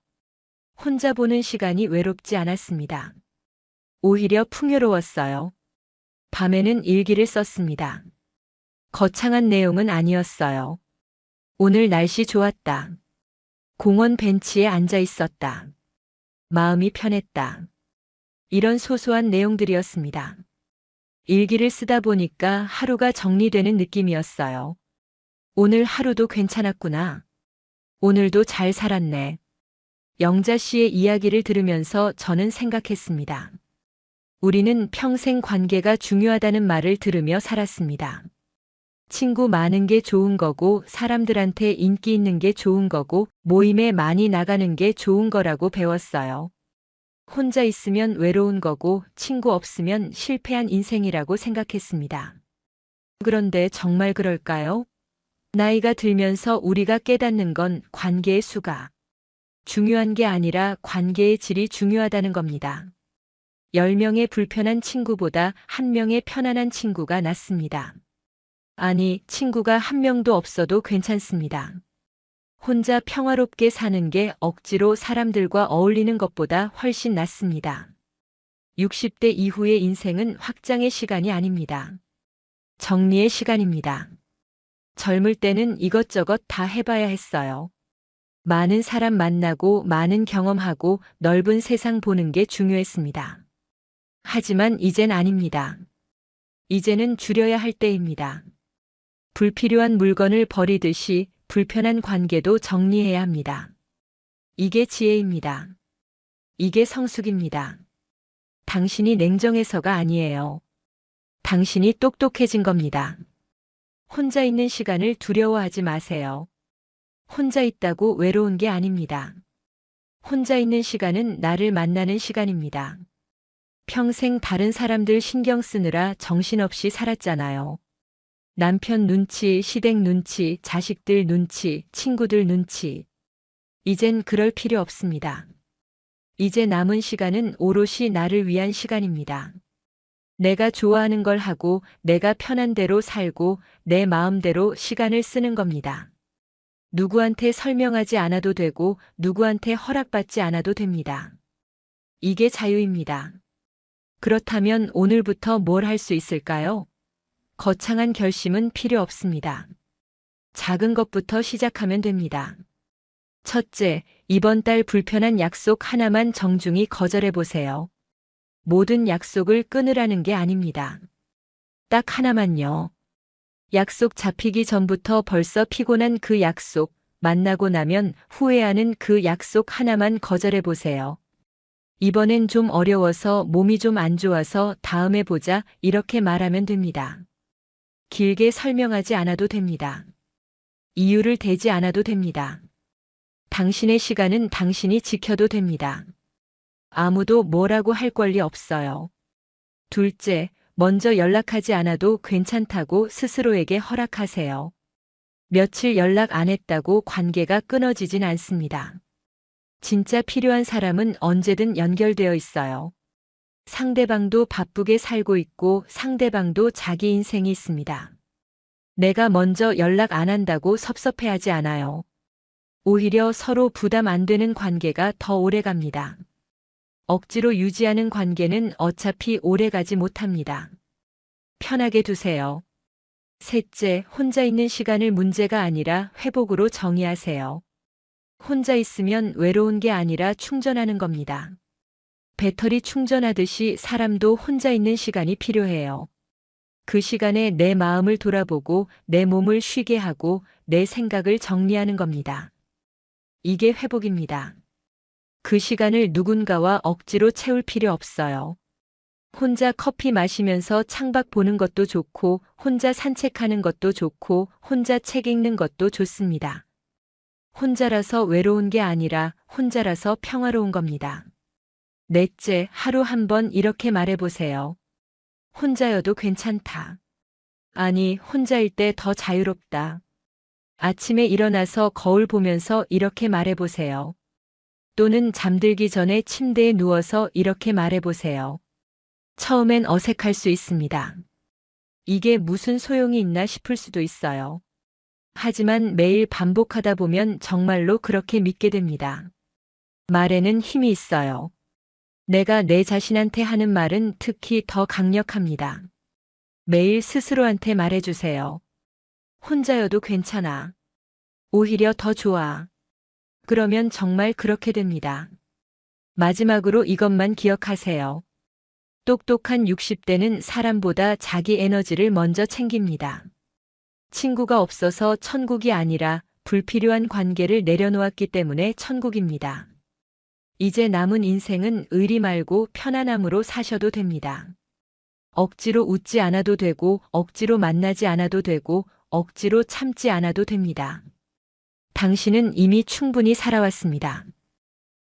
A: 혼자 보는 시간이 외롭지 않았습니다. 오히려 풍요로웠어요. 밤에는 일기를 썼습니다. 거창한 내용은 아니었어요. 오늘 날씨 좋았다. 공원 벤치에 앉아 있었다. 마음이 편했다. 이런 소소한 내용들이었습니다. 일기를 쓰다 보니까 하루가 정리되는 느낌이었어요. 오늘 하루도 괜찮았구나. 오늘도 잘 살았네. 영자 씨의 이야기를 들으면서 저는 생각했습니다. 우리는 평생 관계가 중요하다는 말을 들으며 살았습니다. 친구 많은 게 좋은 거고 사람들한테 인기 있는 게 좋은 거고 모임에 많이 나가는 게 좋은 거라고 배웠어요. 혼자 있으면 외로운 거고 친구 없으면 실패한 인생이라고 생각했습니다. 그런데 정말 그럴까요? 나이가 들면서 우리가 깨닫는 건 관계의 수가 중요한 게 아니라 관계의 질이 중요하다는 겁니다. 10명의 불편한 친구보다 1명의 편안한 친구가 낫습니다. 아니, 친구가 1명도 없어도 괜찮습니다. 혼자 평화롭게 사는 게 억지로 사람들과 어울리는 것보다 훨씬 낫습니다. 60대 이후의 인생은 확장의 시간이 아닙니다. 정리의 시간입니다. 젊을 때는 이것저것 다 해봐야 했어요. 많은 사람 만나고 많은 경험하고 넓은 세상 보는 게 중요했습니다. 하지만 이젠 아닙니다. 이제는 줄여야 할 때입니다. 불필요한 물건을 버리듯이 불편한 관계도 정리해야 합니다. 이게 지혜입니다. 이게 성숙입니다. 당신이 냉정해서가 아니에요. 당신이 똑똑해진 겁니다. 혼자 있는 시간을 두려워하지 마세요. 혼자 있다고 외로운 게 아닙니다. 혼자 있는 시간은 나를 만나는 시간입니다. 평생 다른 사람들 신경 쓰느라 정신없이 살았잖아요. 남편 눈치, 시댁 눈치, 자식들 눈치, 친구들 눈치. 이젠 그럴 필요 없습니다. 이제 남은 시간은 오롯이 나를 위한 시간입니다. 내가 좋아하는 걸 하고 내가 편한 대로 살고 내 마음대로 시간을 쓰는 겁니다. 누구한테 설명하지 않아도 되고 누구한테 허락받지 않아도 됩니다. 이게 자유입니다. 그렇다면 오늘부터 뭘 할 수 있을까요? 거창한 결심은 필요 없습니다. 작은 것부터 시작하면 됩니다. 첫째, 이번 달 불편한 약속 하나만 정중히 거절해 보세요. 모든 약속을 끊으라는 게 아닙니다. 딱 하나만요. 약속 잡히기 전부터 벌써 피곤한 그 약속, 만나고 나면 후회하는 그 약속 하나만 거절해 보세요. 이번엔 좀 어려워서 몸이 좀 안 좋아서 다음에 보자 이렇게 말하면 됩니다. 길게 설명하지 않아도 됩니다. 이유를 대지 않아도 됩니다. 당신의 시간은 당신이 지켜도 됩니다. 아무도 뭐라고 할 권리 없어요. 둘째, 먼저 연락하지 않아도 괜찮다고 스스로에게 허락하세요. 며칠 연락 안 했다고 관계가 끊어지진 않습니다. 진짜 필요한 사람은 언제든 연결되어 있어요. 상대방도 바쁘게 살고 있고 상대방도 자기 인생이 있습니다. 내가 먼저 연락 안 한다고 섭섭해하지 않아요. 오히려 서로 부담 안 되는 관계가 더 오래 갑니다. 억지로 유지하는 관계는 어차피 오래 가지 못합니다. 편하게 두세요. 셋째, 혼자 있는 시간을 문제가 아니라 회복으로 정의하세요. 혼자 있으면 외로운 게 아니라 충전하는 겁니다. 배터리 충전하듯이 사람도 혼자 있는 시간이 필요해요. 그 시간에 내 마음을 돌아보고 내 몸을 쉬게 하고 내 생각을 정리하는 겁니다. 이게 회복입니다. 그 시간을 누군가와 억지로 채울 필요 없어요. 혼자 커피 마시면서 창밖 보는 것도 좋고, 혼자 산책하는 것도 좋고, 혼자 책 읽는 것도 좋습니다. 혼자라서 외로운 게 아니라 혼자라서 평화로운 겁니다. 넷째, 하루 한 번 이렇게 말해보세요. 혼자여도 괜찮다. 아니, 혼자일 때 더 자유롭다. 아침에 일어나서 거울 보면서 이렇게 말해보세요. 또는 잠들기 전에 침대에 누워서 이렇게 말해보세요. 처음엔 어색할 수 있습니다. 이게 무슨 소용이 있나 싶을 수도 있어요. 하지만 매일 반복하다 보면 정말로 그렇게 믿게 됩니다. 말에는 힘이 있어요. 내가 내 자신한테 하는 말은 특히 더 강력합니다. 매일 스스로한테 말해주세요. 혼자여도 괜찮아. 오히려 더 좋아. 그러면 정말 그렇게 됩니다. 마지막으로 이것만 기억하세요. 똑똑한 60대는 사람보다 자기 에너지를 먼저 챙깁니다. 친구가 없어서 천국이 아니라 불필요한 관계를 내려놓았기 때문에 천국입니다. 이제 남은 인생은 의리 말고 편안함으로 사셔도 됩니다. 억지로 웃지 않아도 되고, 억지로 만나지 않아도 되고, 억지로 참지 않아도 됩니다. 당신은 이미 충분히 살아왔습니다.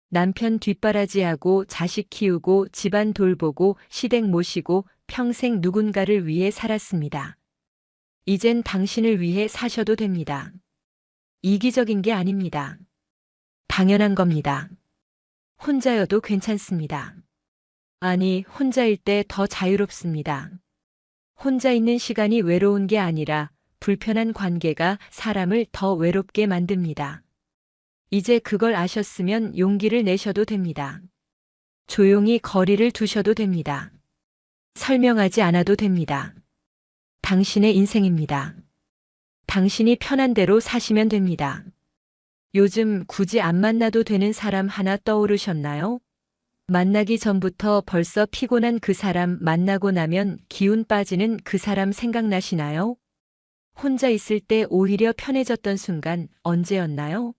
A: 남편 뒷바라지하고 자식 키우고 집안 돌보고 시댁 모시고 평생 누군가를 위해 살았습니다. 이젠 당신을 위해 사셔도 됩니다. 이기적인 게 아닙니다. 당연한 겁니다. 혼자여도 괜찮습니다. 아니, 혼자일 때 더 자유롭습니다. 혼자 있는 시간이 외로운 게 아니라 불편한 관계가 사람을 더 외롭게 만듭니다. 이제 그걸 아셨으면 용기를 내셔도 됩니다. 조용히 거리를 두셔도 됩니다. 설명하지 않아도 됩니다. 당신의 인생입니다. 당신이 편한 대로 사시면 됩니다. 요즘 굳이 안 만나도 되는 사람 하나 떠오르셨나요? 만나기 전부터 벌써 피곤한 그 사람, 만나고 나면 기운 빠지는 그 사람 생각나시나요? 혼자 있을 때 오히려 편해졌던 순간 언제였나요?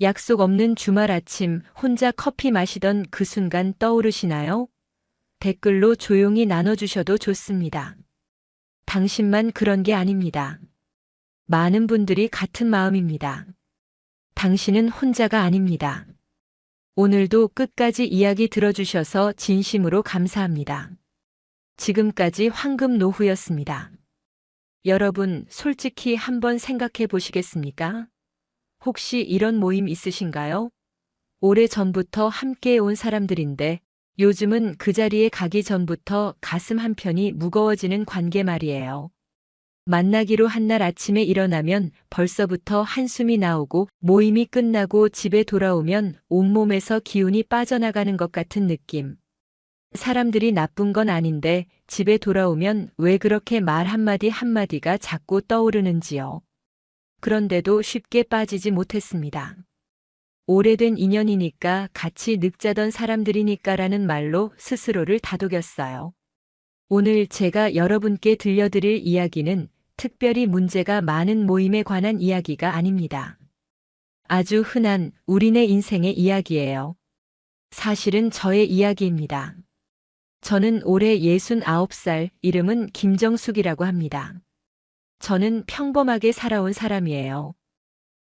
A: 약속 없는 주말 아침 혼자 커피 마시던 그 순간 떠오르시나요? 댓글로 조용히 나눠주셔도 좋습니다. 당신만 그런 게 아닙니다. 많은 분들이 같은 마음입니다. 당신은 혼자가 아닙니다. 오늘도 끝까지 이야기 들어주셔서 진심으로 감사합니다. 지금까지 황금노후였습니다. 여러분, 솔직히 한번 생각해 보시겠습니까? 혹시 이런 모임 있으신가요? 오래전부터 함께 온 사람들인데 요즘은 그 자리에 가기 전부터 가슴 한편이 무거워지는 관계 말이에요. 만나기로 한 날 아침에 일어나면 벌써부터 한숨이 나오고 모임이 끝나고 집에 돌아오면 온몸에서 기운이 빠져나가는 것 같은 느낌. 사람들이 나쁜 건 아닌데 집에 돌아오면 왜 그렇게 말 한마디 한마디가 자꾸 떠오르는지요. 그런데도 쉽게 빠지지 못했습니다. 오래된 인연이니까 같이 늑자던 사람들이니까라는 말로 스스로를 다독였어요. 오늘 제가 여러분께 들려드릴 이야기는 특별히 문제가 많은 모임에 관한 이야기가 아닙니다. 아주 흔한 우리네 인생의 이야기예요. 사실은 저의 이야기입니다. 저는 올해 69살, 이름은 김정숙이라고 합니다. 저는 평범하게 살아온 사람이에요.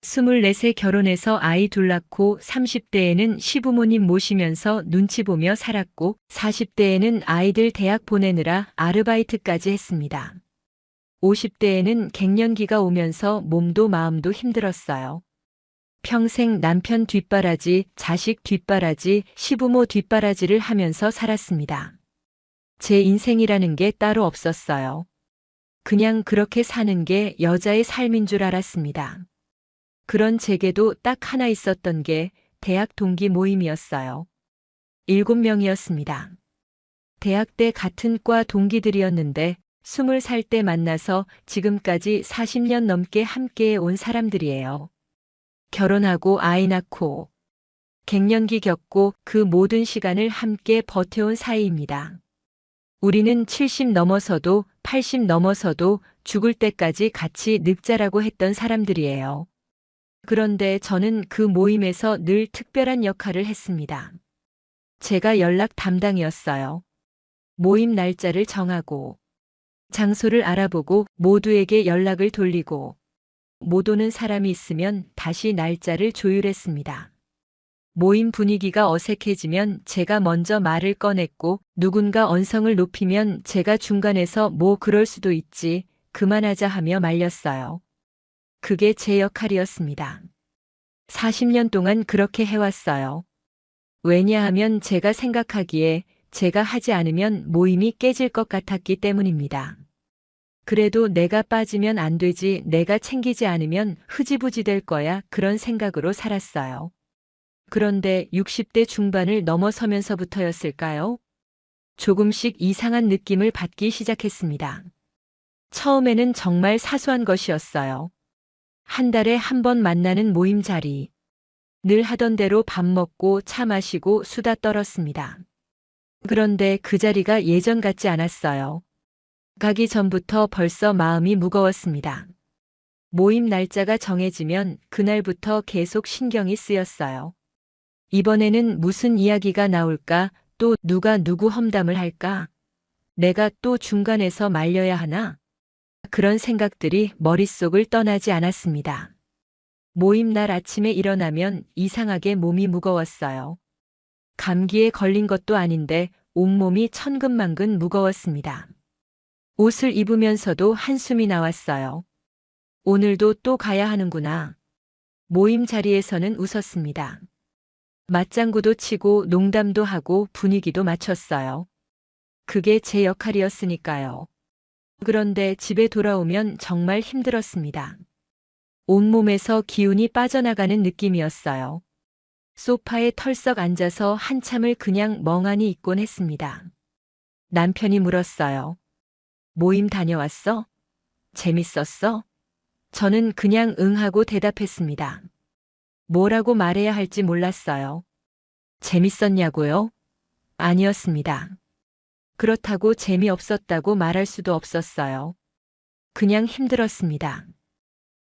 A: 24세 결혼해서 아이 둘 낳고 30대에는 시부모님 모시면서 눈치 보며 살았고 40대에는 아이들 대학 보내느라 아르바이트까지 했습니다. 50대에는 갱년기가 오면서 몸도 마음도 힘들었어요. 평생 남편 뒷바라지, 자식 뒷바라지, 시부모 뒷바라지를 하면서 살았습니다. 제 인생이라는 게 따로 없었어요. 그냥 그렇게 사는 게 여자의 삶인 줄 알았습니다. 그런 제게도 딱 하나 있었던 게 대학 동기 모임이었어요. 7명이었습니다. 대학 때 같은 과 동기들이었는데 20살 때 만나서 지금까지 40년 넘게 함께 온 사람들이에요. 결혼하고 아이 낳고 갱년기 겪고 그 모든 시간을 함께 버텨온 사이입니다. 우리는 70 넘어서도 80 넘어서도 죽을 때까지 같이 늙자라고 했던 사람들이에요. 그런데 저는 그 모임에서 늘 특별한 역할을 했습니다. 제가 연락 담당이었어요. 모임 날짜를 정하고, 장소를 알아보고 모두에게 연락을 돌리고, 못 오는 사람이 있으면 다시 날짜를 조율했습니다. 모임 분위기가 어색해지면 제가 먼저 말을 꺼냈고 누군가 언성을 높이면 제가 중간에서 뭐 그럴 수도 있지, 그만하자 하며 말렸어요. 그게 제 역할이었습니다. 40년 동안 그렇게 해왔어요. 왜냐하면 제가 생각하기에 제가 하지 않으면 모임이 깨질 것 같았기 때문입니다. 그래도 내가 빠지면 안 되지, 내가 챙기지 않으면 흐지부지 될 거야, 그런 생각으로 살았어요. 그런데 60대 중반을 넘어서면서부터였을까요? 조금씩 이상한 느낌을 받기 시작했습니다. 처음에는 정말 사소한 것이었어요. 한 달에 한 번 만나는 모임 자리. 늘 하던 대로 밥 먹고 차 마시고 수다 떨었습니다. 그런데 그 자리가 예전 같지 않았어요. 가기 전부터 벌써 마음이 무거웠습니다. 모임 날짜가 정해지면 그날부터 계속 신경이 쓰였어요. 이번에는 무슨 이야기가 나올까? 또 누가 누구 험담을 할까? 내가 또 중간에서 말려야 하나? 그런 생각들이 머릿속을 떠나지 않았습니다. 모임 날 아침에 일어나면 이상하게 몸이 무거웠어요. 감기에 걸린 것도 아닌데 온몸이 천근만근 무거웠습니다. 옷을 입으면서도 한숨이 나왔어요. 오늘도 또 가야 하는구나. 모임 자리에서는 웃었습니다. 맞장구도 치고 농담도 하고 분위기도 맞췄어요. 그게 제 역할이었으니까요. 그런데 집에 돌아오면 정말 힘들었습니다. 온몸에서 기운이 빠져나가는 느낌이었어요. 소파에 털썩 앉아서 한참을 그냥 멍하니 있곤 했습니다. 남편이 물었어요. 모임 다녀왔어? 재밌었어? 저는 그냥 응하고 대답했습니다. 뭐라고 말해야 할지 몰랐어요. 재밌었냐고요? 아니었습니다. 그렇다고 재미없었다고 말할 수도 없었어요. 그냥 힘들었습니다.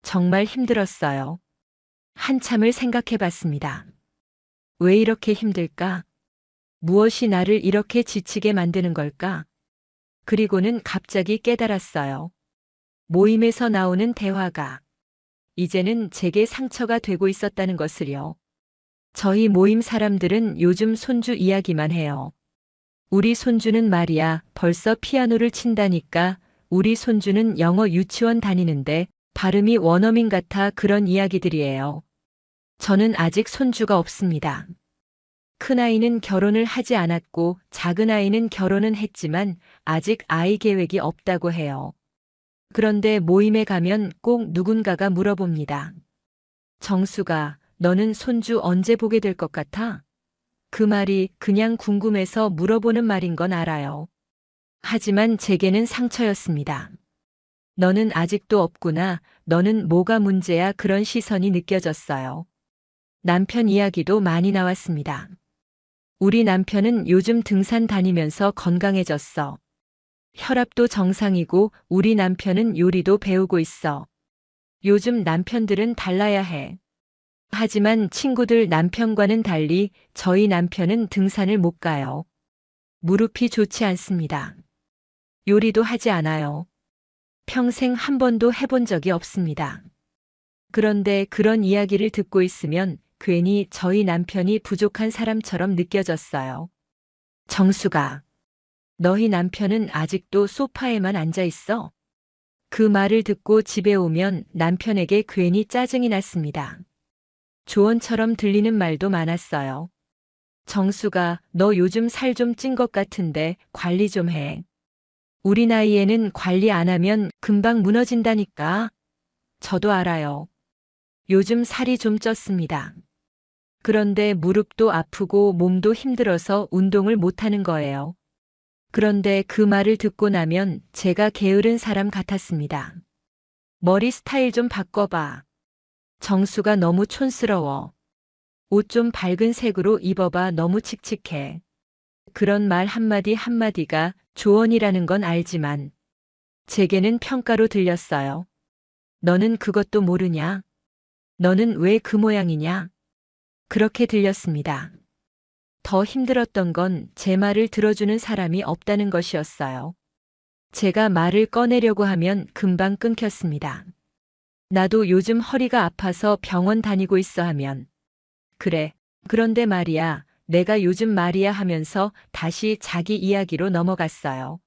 A: 정말 힘들었어요. 한참을 생각해 봤습니다. 왜 이렇게 힘들까? 무엇이 나를 이렇게 지치게 만드는 걸까? 그리고는 갑자기 깨달았어요. 모임에서 나오는 대화가 이제는 제게 상처가 되고 있었다는 것을요. 저희 모임 사람들은 요즘 손주 이야기만 해요. 우리 손주는 말이야 벌써 피아노를 친다니까, 우리 손주는 영어 유치원 다니는데 발음이 원어민 같아, 그런 이야기들이에요. 저는 아직 손주가 없습니다. 큰아이는 결혼을 하지 않았고 작은아이는 결혼은 했지만 아직 아이 계획이 없다고 해요. 그런데 모임에 가면 꼭 누군가가 물어봅니다. 정수가, 너는 손주 언제 보게 될 것 같아? 그 말이 그냥 궁금해서 물어보는 말인 건 알아요. 하지만 제게는 상처였습니다. 너는 아직도 없구나, 너는 뭐가 문제야, 그런 시선이 느껴졌어요. 남편 이야기도 많이 나왔습니다. 우리 남편은 요즘 등산 다니면서 건강해졌어. 혈압도 정상이고 우리 남편은 요리도 배우고 있어. 요즘 남편들은 달라야 해. 하지만 친구들 남편과는 달리 저희 남편은 등산을 못 가요. 무릎이 좋지 않습니다. 요리도 하지 않아요. 평생 한 번도 해본 적이 없습니다. 그런데 그런 이야기를 듣고 있으면 괜히 저희 남편이 부족한 사람처럼 느껴졌어요. 정수가, 너희 남편은 아직도 소파에만 앉아 있어? 그 말을 듣고 집에 오면 남편에게 괜히 짜증이 났습니다. 조언처럼 들리는 말도 많았어요. 정수가, 너 요즘 살 좀 찐 것 같은데 관리 좀 해. 우리 나이에는 관리 안 하면 금방 무너진다니까. 저도 알아요. 요즘 살이 좀 쪘습니다. 그런데 무릎도 아프고 몸도 힘들어서 운동을 못하는 거예요. 그런데 그 말을 듣고 나면 제가 게으른 사람 같았습니다. 머리 스타일 좀 바꿔봐. 정수가 너무 촌스러워. 옷 좀 밝은 색으로 입어봐. 너무 칙칙해. 그런 말 한마디 한마디가 조언이라는 건 알지만 제게는 평가로 들렸어요. 너는 그것도 모르냐? 너는 왜 그 모양이냐? 그렇게 들렸습니다. 더 힘들었던 건 제 말을 들어주는 사람이 없다는 것이었어요. 제가 말을 꺼내려고 하면 금방 끊겼습니다. 나도 요즘 허리가 아파서 병원 다니고 있어 하면 그래, 그런데 말이야, 내가 요즘 말이야 하면서 다시 자기 이야기로 넘어갔어요.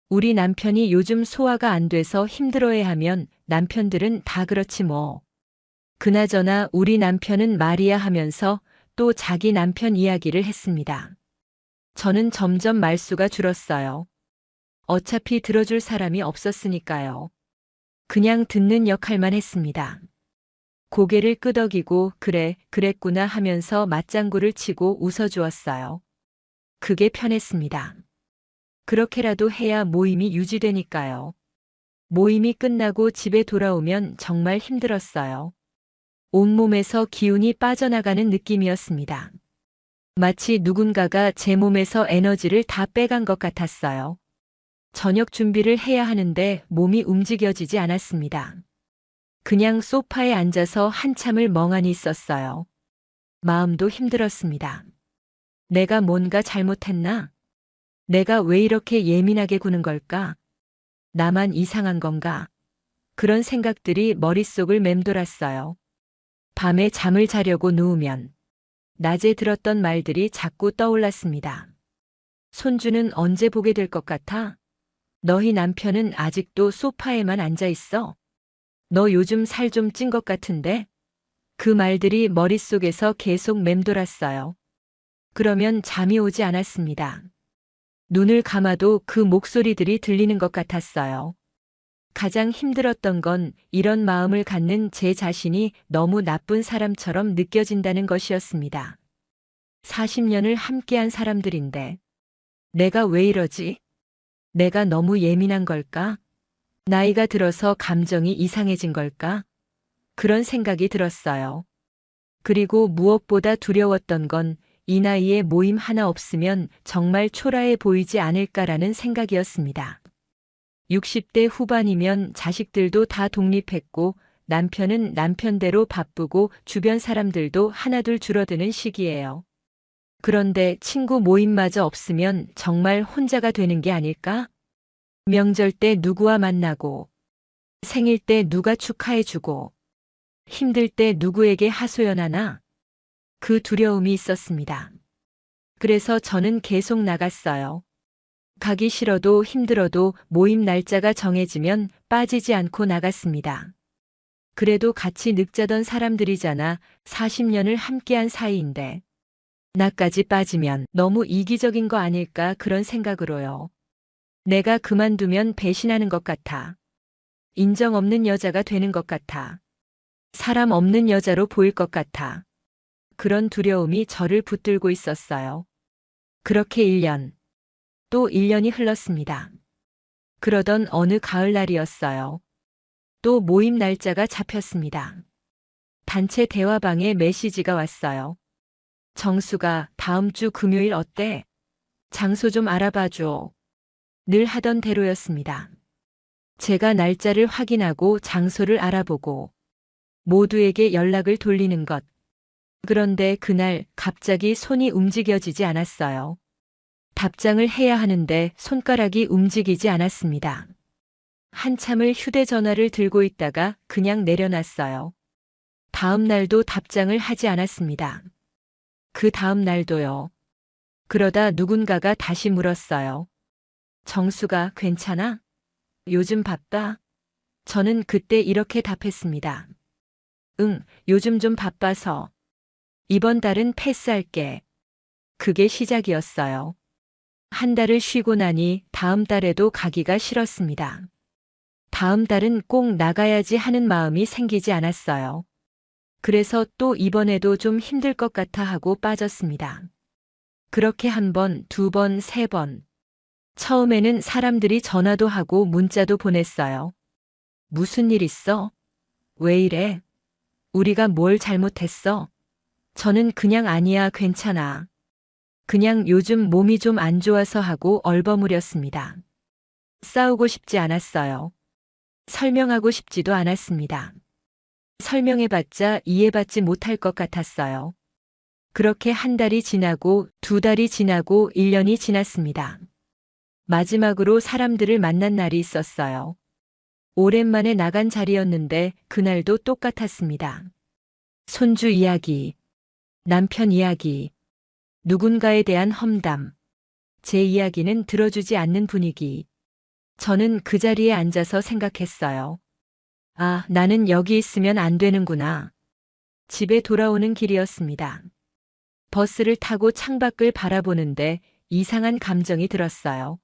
A: 우리 남편이 요즘 소화가 안 돼서 힘들어해 하면 남편들은 다 그렇지 뭐. 그나저나 우리 남편은 말이야 하면서 또 자기 남편 이야기를 했습니다. 저는 점점 말수가 줄었어요. 어차피 들어줄 사람이 없었으니까요. 그냥 듣는 역할만 했습니다. 고개를 끄덕이고 그래, 그랬구나 하면서 맞장구를 치고 웃어주었어요. 그게 편했습니다. 그렇게라도 해야 모임이 유지되니까요. 모임이 끝나고 집에 돌아오면 정말 힘들었어요. 온몸에서 기운이 빠져나가는 느낌이었습니다. 마치 누군가가 제 몸에서 에너지를 다 빼간 것 같았어요. 저녁 준비를 해야 하는데 몸이 움직여지지 않았습니다. 그냥 소파에 앉아서 한참을 멍하니 있었어요. 마음도 힘들었습니다. 내가 뭔가 잘못했나? 내가 왜 이렇게 예민하게 구는 걸까? 나만 이상한 건가? 그런 생각들이 머릿속을 맴돌았어요. 밤에 잠을 자려고 누우면 낮에 들었던 말들이 자꾸 떠올랐습니다. 손주는 언제 보게 될 것 같아? 너희 남편은 아직도 소파에만 앉아 있어? 너 요즘 살 좀 찐 것 같은데? 그 말들이 머릿속에서 계속 맴돌았어요. 그러면 잠이 오지 않았습니다. 눈을 감아도 그 목소리들이 들리는 것 같았어요. 가장 힘들었던 건 이런 마음을 갖는 제 자신이 너무 나쁜 사람처럼 느껴진다는 것이었습니다. 40년을 함께한 사람들인데 내가 왜 이러지? 내가 너무 예민한 걸까? 나이가 들어서 감정이 이상해진 걸까? 그런 생각이 들었어요. 그리고 무엇보다 두려웠던 건 이 나이에 모임 하나 없으면 정말 초라해 보이지 않을까라는 생각이었습니다. 60대 후반이면 자식들도 다 독립했고 남편은 남편대로 바쁘고 주변 사람들도 하나둘 줄어드는 시기예요. 그런데 친구 모임마저 없으면 정말 혼자가 되는 게 아닐까? 명절 때 누구와 만나고, 생일 때 누가 축하해주고, 힘들 때 누구에게 하소연하나? 그 두려움이 있었습니다. 그래서 저는 계속 나갔어요. 가기 싫어도 힘들어도 모임 날짜가 정해지면 빠지지 않고 나갔습니다. 그래도 같이 늑자던 사람들이잖아. 40년을 함께한 사이인데. 나까지 빠지면 너무 이기적인 거 아닐까 그런 생각으로요. 내가 그만두면 배신하는 것 같아. 인정 없는 여자가 되는 것 같아. 사람 없는 여자로 보일 것 같아. 그런 두려움이 저를 붙들고 있었어요. 그렇게 1년, 또 1년이 흘렀습니다. 그러던 어느 가을날이었어요. 또 모임 날짜가 잡혔습니다. 단체 대화방에 메시지가 왔어요. 정수가 다음 주 금요일 어때? 장소 좀 알아봐줘. 늘 하던 대로였습니다. 제가 날짜를 확인하고 장소를 알아보고 모두에게 연락을 돌리는 것. 그런데 그날 갑자기 손이 움직여지지 않았어요. 답장을 해야 하는데 손가락이 움직이지 않았습니다. 한참을 휴대전화를 들고 있다가 그냥 내려놨어요. 다음 날도 답장을 하지 않았습니다. 그 다음 날도요. 그러다 누군가가 다시 물었어요. 정수가 괜찮아? 요즘 바빠? 저는 그때 이렇게 답했습니다. 응, 요즘 좀 바빠서. 이번 달은 패스할게. 그게 시작이었어요. 한 달을 쉬고 나니 다음 달에도 가기가 싫었습니다. 다음 달은 꼭 나가야지 하는 마음이 생기지 않았어요. 그래서 또 이번에도 좀 힘들 것 같아 하고 빠졌습니다. 그렇게 한 번, 두 번, 세 번. 처음에는 사람들이 전화도 하고 문자도 보냈어요. 무슨 일 있어? 왜 이래? 우리가 뭘 잘못했어? 저는 그냥 아니야, 괜찮아. 그냥 요즘 몸이 좀 안 좋아서 하고 얼버무렸습니다. 싸우고 싶지 않았어요. 설명하고 싶지도 않았습니다. 설명해봤자 이해받지 못할 것 같았어요. 그렇게 한 달이 지나고 두 달이 지나고 1년이 지났습니다. 마지막으로 사람들을 만난 날이 있었어요. 오랜만에 나간 자리였는데 그날도 똑같았습니다. 손주 이야기, 남편 이야기, 누군가에 대한 험담, 제 이야기는 들어주지 않는 분위기. 저는 그 자리에 앉아서 생각했어요. 아, 나는 여기 있으면 안 되는구나. 집에 돌아오는 길이었습니다. 버스를 타고 창밖을 바라보는데 이상한 감정이 들었어요.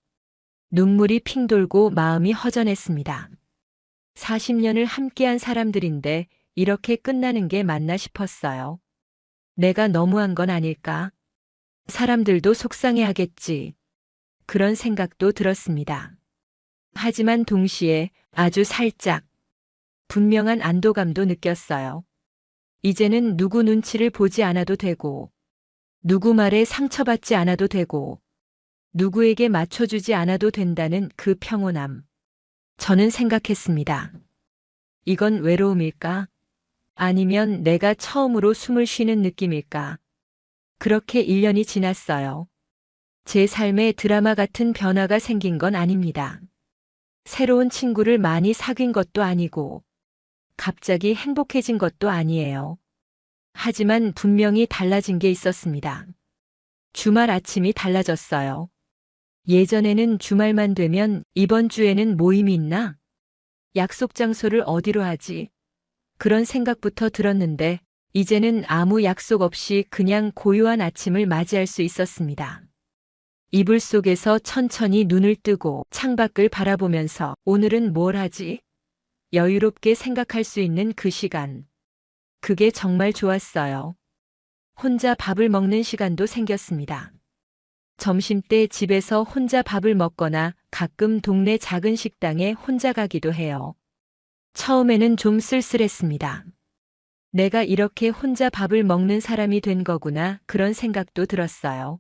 A: 눈물이 핑 돌고 마음이 허전했습니다. 40년을 함께한 사람들인데 이렇게 끝나는 게 맞나 싶었어요. 내가 너무한 건 아닐까? 사람들도 속상해하겠지. 그런 생각도 들었습니다. 하지만 동시에 아주 살짝 분명한 안도감도 느꼈어요. 이제는 누구 눈치를 보지 않아도 되고, 누구 말에 상처받지 않아도 되고, 누구에게 맞춰주지 않아도 된다는 그 평온함. 저는 생각했습니다. 이건 외로움일까? 아니면 내가 처음으로 숨을 쉬는 느낌일까? 그렇게 1년이 지났어요. 제 삶에 드라마 같은 변화가 생긴 건 아닙니다. 새로운 친구를 많이 사귄 것도 아니고, 갑자기 행복해진 것도 아니에요. 하지만 분명히 달라진 게 있었습니다. 주말 아침이 달라졌어요. 예전에는 주말만 되면 이번 주에는 모임이 있나? 약속 장소를 어디로 하지? 그런 생각부터 들었는데 이제는 아무 약속 없이 그냥 고요한 아침을 맞이할 수 있었습니다. 이불 속에서 천천히 눈을 뜨고 창밖을 바라보면서 오늘은 뭘 하지? 여유롭게 생각할 수 있는 그 시간. 그게 정말 좋았어요. 혼자 밥을 먹는 시간도 생겼습니다. 점심때 집에서 혼자 밥을 먹거나 가끔 동네 작은 식당에 혼자 가기도 해요. 처음에는 좀 쓸쓸했습니다. 내가 이렇게 혼자 밥을 먹는 사람이 된 거구나 그런 생각도 들었어요.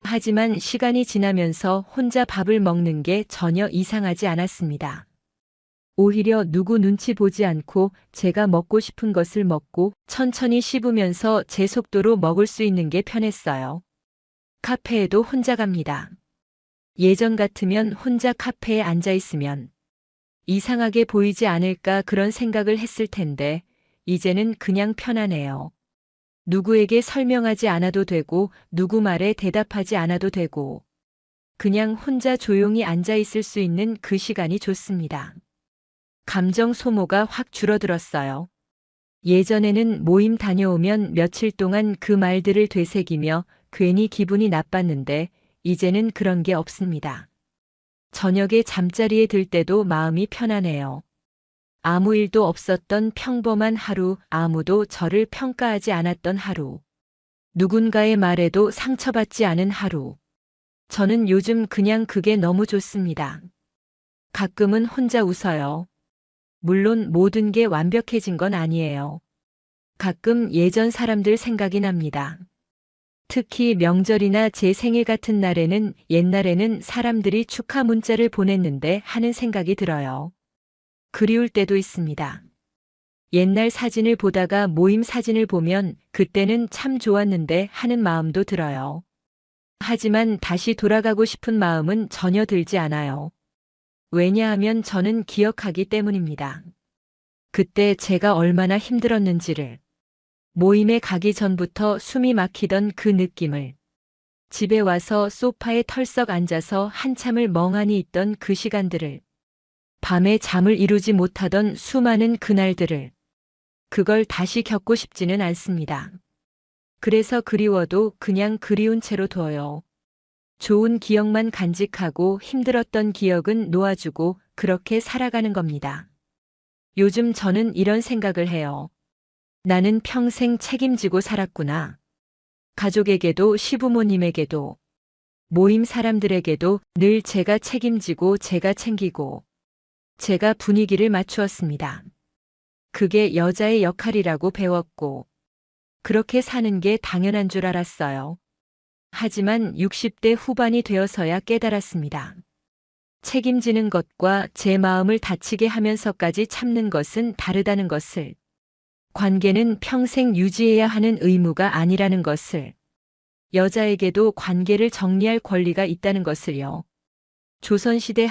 A: 하지만 시간이 지나면서 혼자 밥을 먹는 게 전혀 이상하지 않았습니다. 오히려 누구 눈치 보지 않고 제가 먹고 싶은 것을 먹고 천천히 씹으면서 제 속도로 먹을 수 있는 게 편했어요. 카페에도 혼자 갑니다. 예전 같으면 혼자 카페에 앉아 있으면 이상하게 보이지 않을까 그런 생각을 했을 텐데 이제는 그냥 편하네요. 누구에게 설명하지 않아도 되고 누구 말에 대답하지 않아도 되고 그냥 혼자 조용히 앉아 있을 수 있는 그 시간이 좋습니다. 감정 소모가 확 줄어들었어요. 예전에는 모임 다녀오면 며칠 동안 그 말들을 되새기며 괜히 기분이 나빴는데 이제는 그런 게 없습니다. 저녁에 잠자리에 들 때도 마음이 편하네요. 아무 일도 없었던 평범한 하루, 아무도 저를 평가하지 않았던 하루. 누군가의 말에도 상처받지 않은 하루. 저는 요즘 그냥 그게 너무 좋습니다. 가끔은 혼자 웃어요. 물론 모든 게 완벽해진 건 아니에요. 가끔 예전 사람들 생각이 납니다. 특히 명절이나 제 생일 같은 날에는 옛날에는 사람들이 축하 문자를 보냈는데 하는 생각이 들어요. 그리울 때도 있습니다. 옛날 사진을 보다가 모임 사진을 보면 그때는 참 좋았는데 하는 마음도 들어요. 하지만 다시 돌아가고 싶은 마음은 전혀 들지 않아요. 왜냐하면 저는 기억하기 때문입니다. 그때 제가 얼마나 힘들었는지를, 모임에 가기 전부터 숨이 막히던 그 느낌을, 집에 와서 소파에 털썩 앉아서 한참을 멍하니 있던 그 시간들을, 밤에 잠을 이루지 못하던 수많은 그날들을, 그걸 다시 겪고 싶지는 않습니다. 그래서 그리워도 그냥 그리운 채로 둬요. 좋은 기억만 간직하고 힘들었던 기억은 놓아주고 그렇게 살아가는 겁니다. 요즘 저는 이런 생각을 해요. 나는 평생 책임지고 살았구나. 가족에게도 시부모님에게도 모임 사람들에게도 늘 제가 책임지고 제가 챙기고 제가 분위기를 맞추었습니다. 그게 여자의 역할이라고 배웠고 그렇게 사는 게 당연한 줄 알았어요. 하지만 60대 후반이 되어서야 깨달았습니다. 책임지는 것과 제 마음을 다치게 하면서까지 참는 것은 다르다는 것을, 관계는 평생 유지해야 하는 의무가 아니라는 것을, 여자에게도 관계를 정리할 권리가 있다는 것을요. 조선시대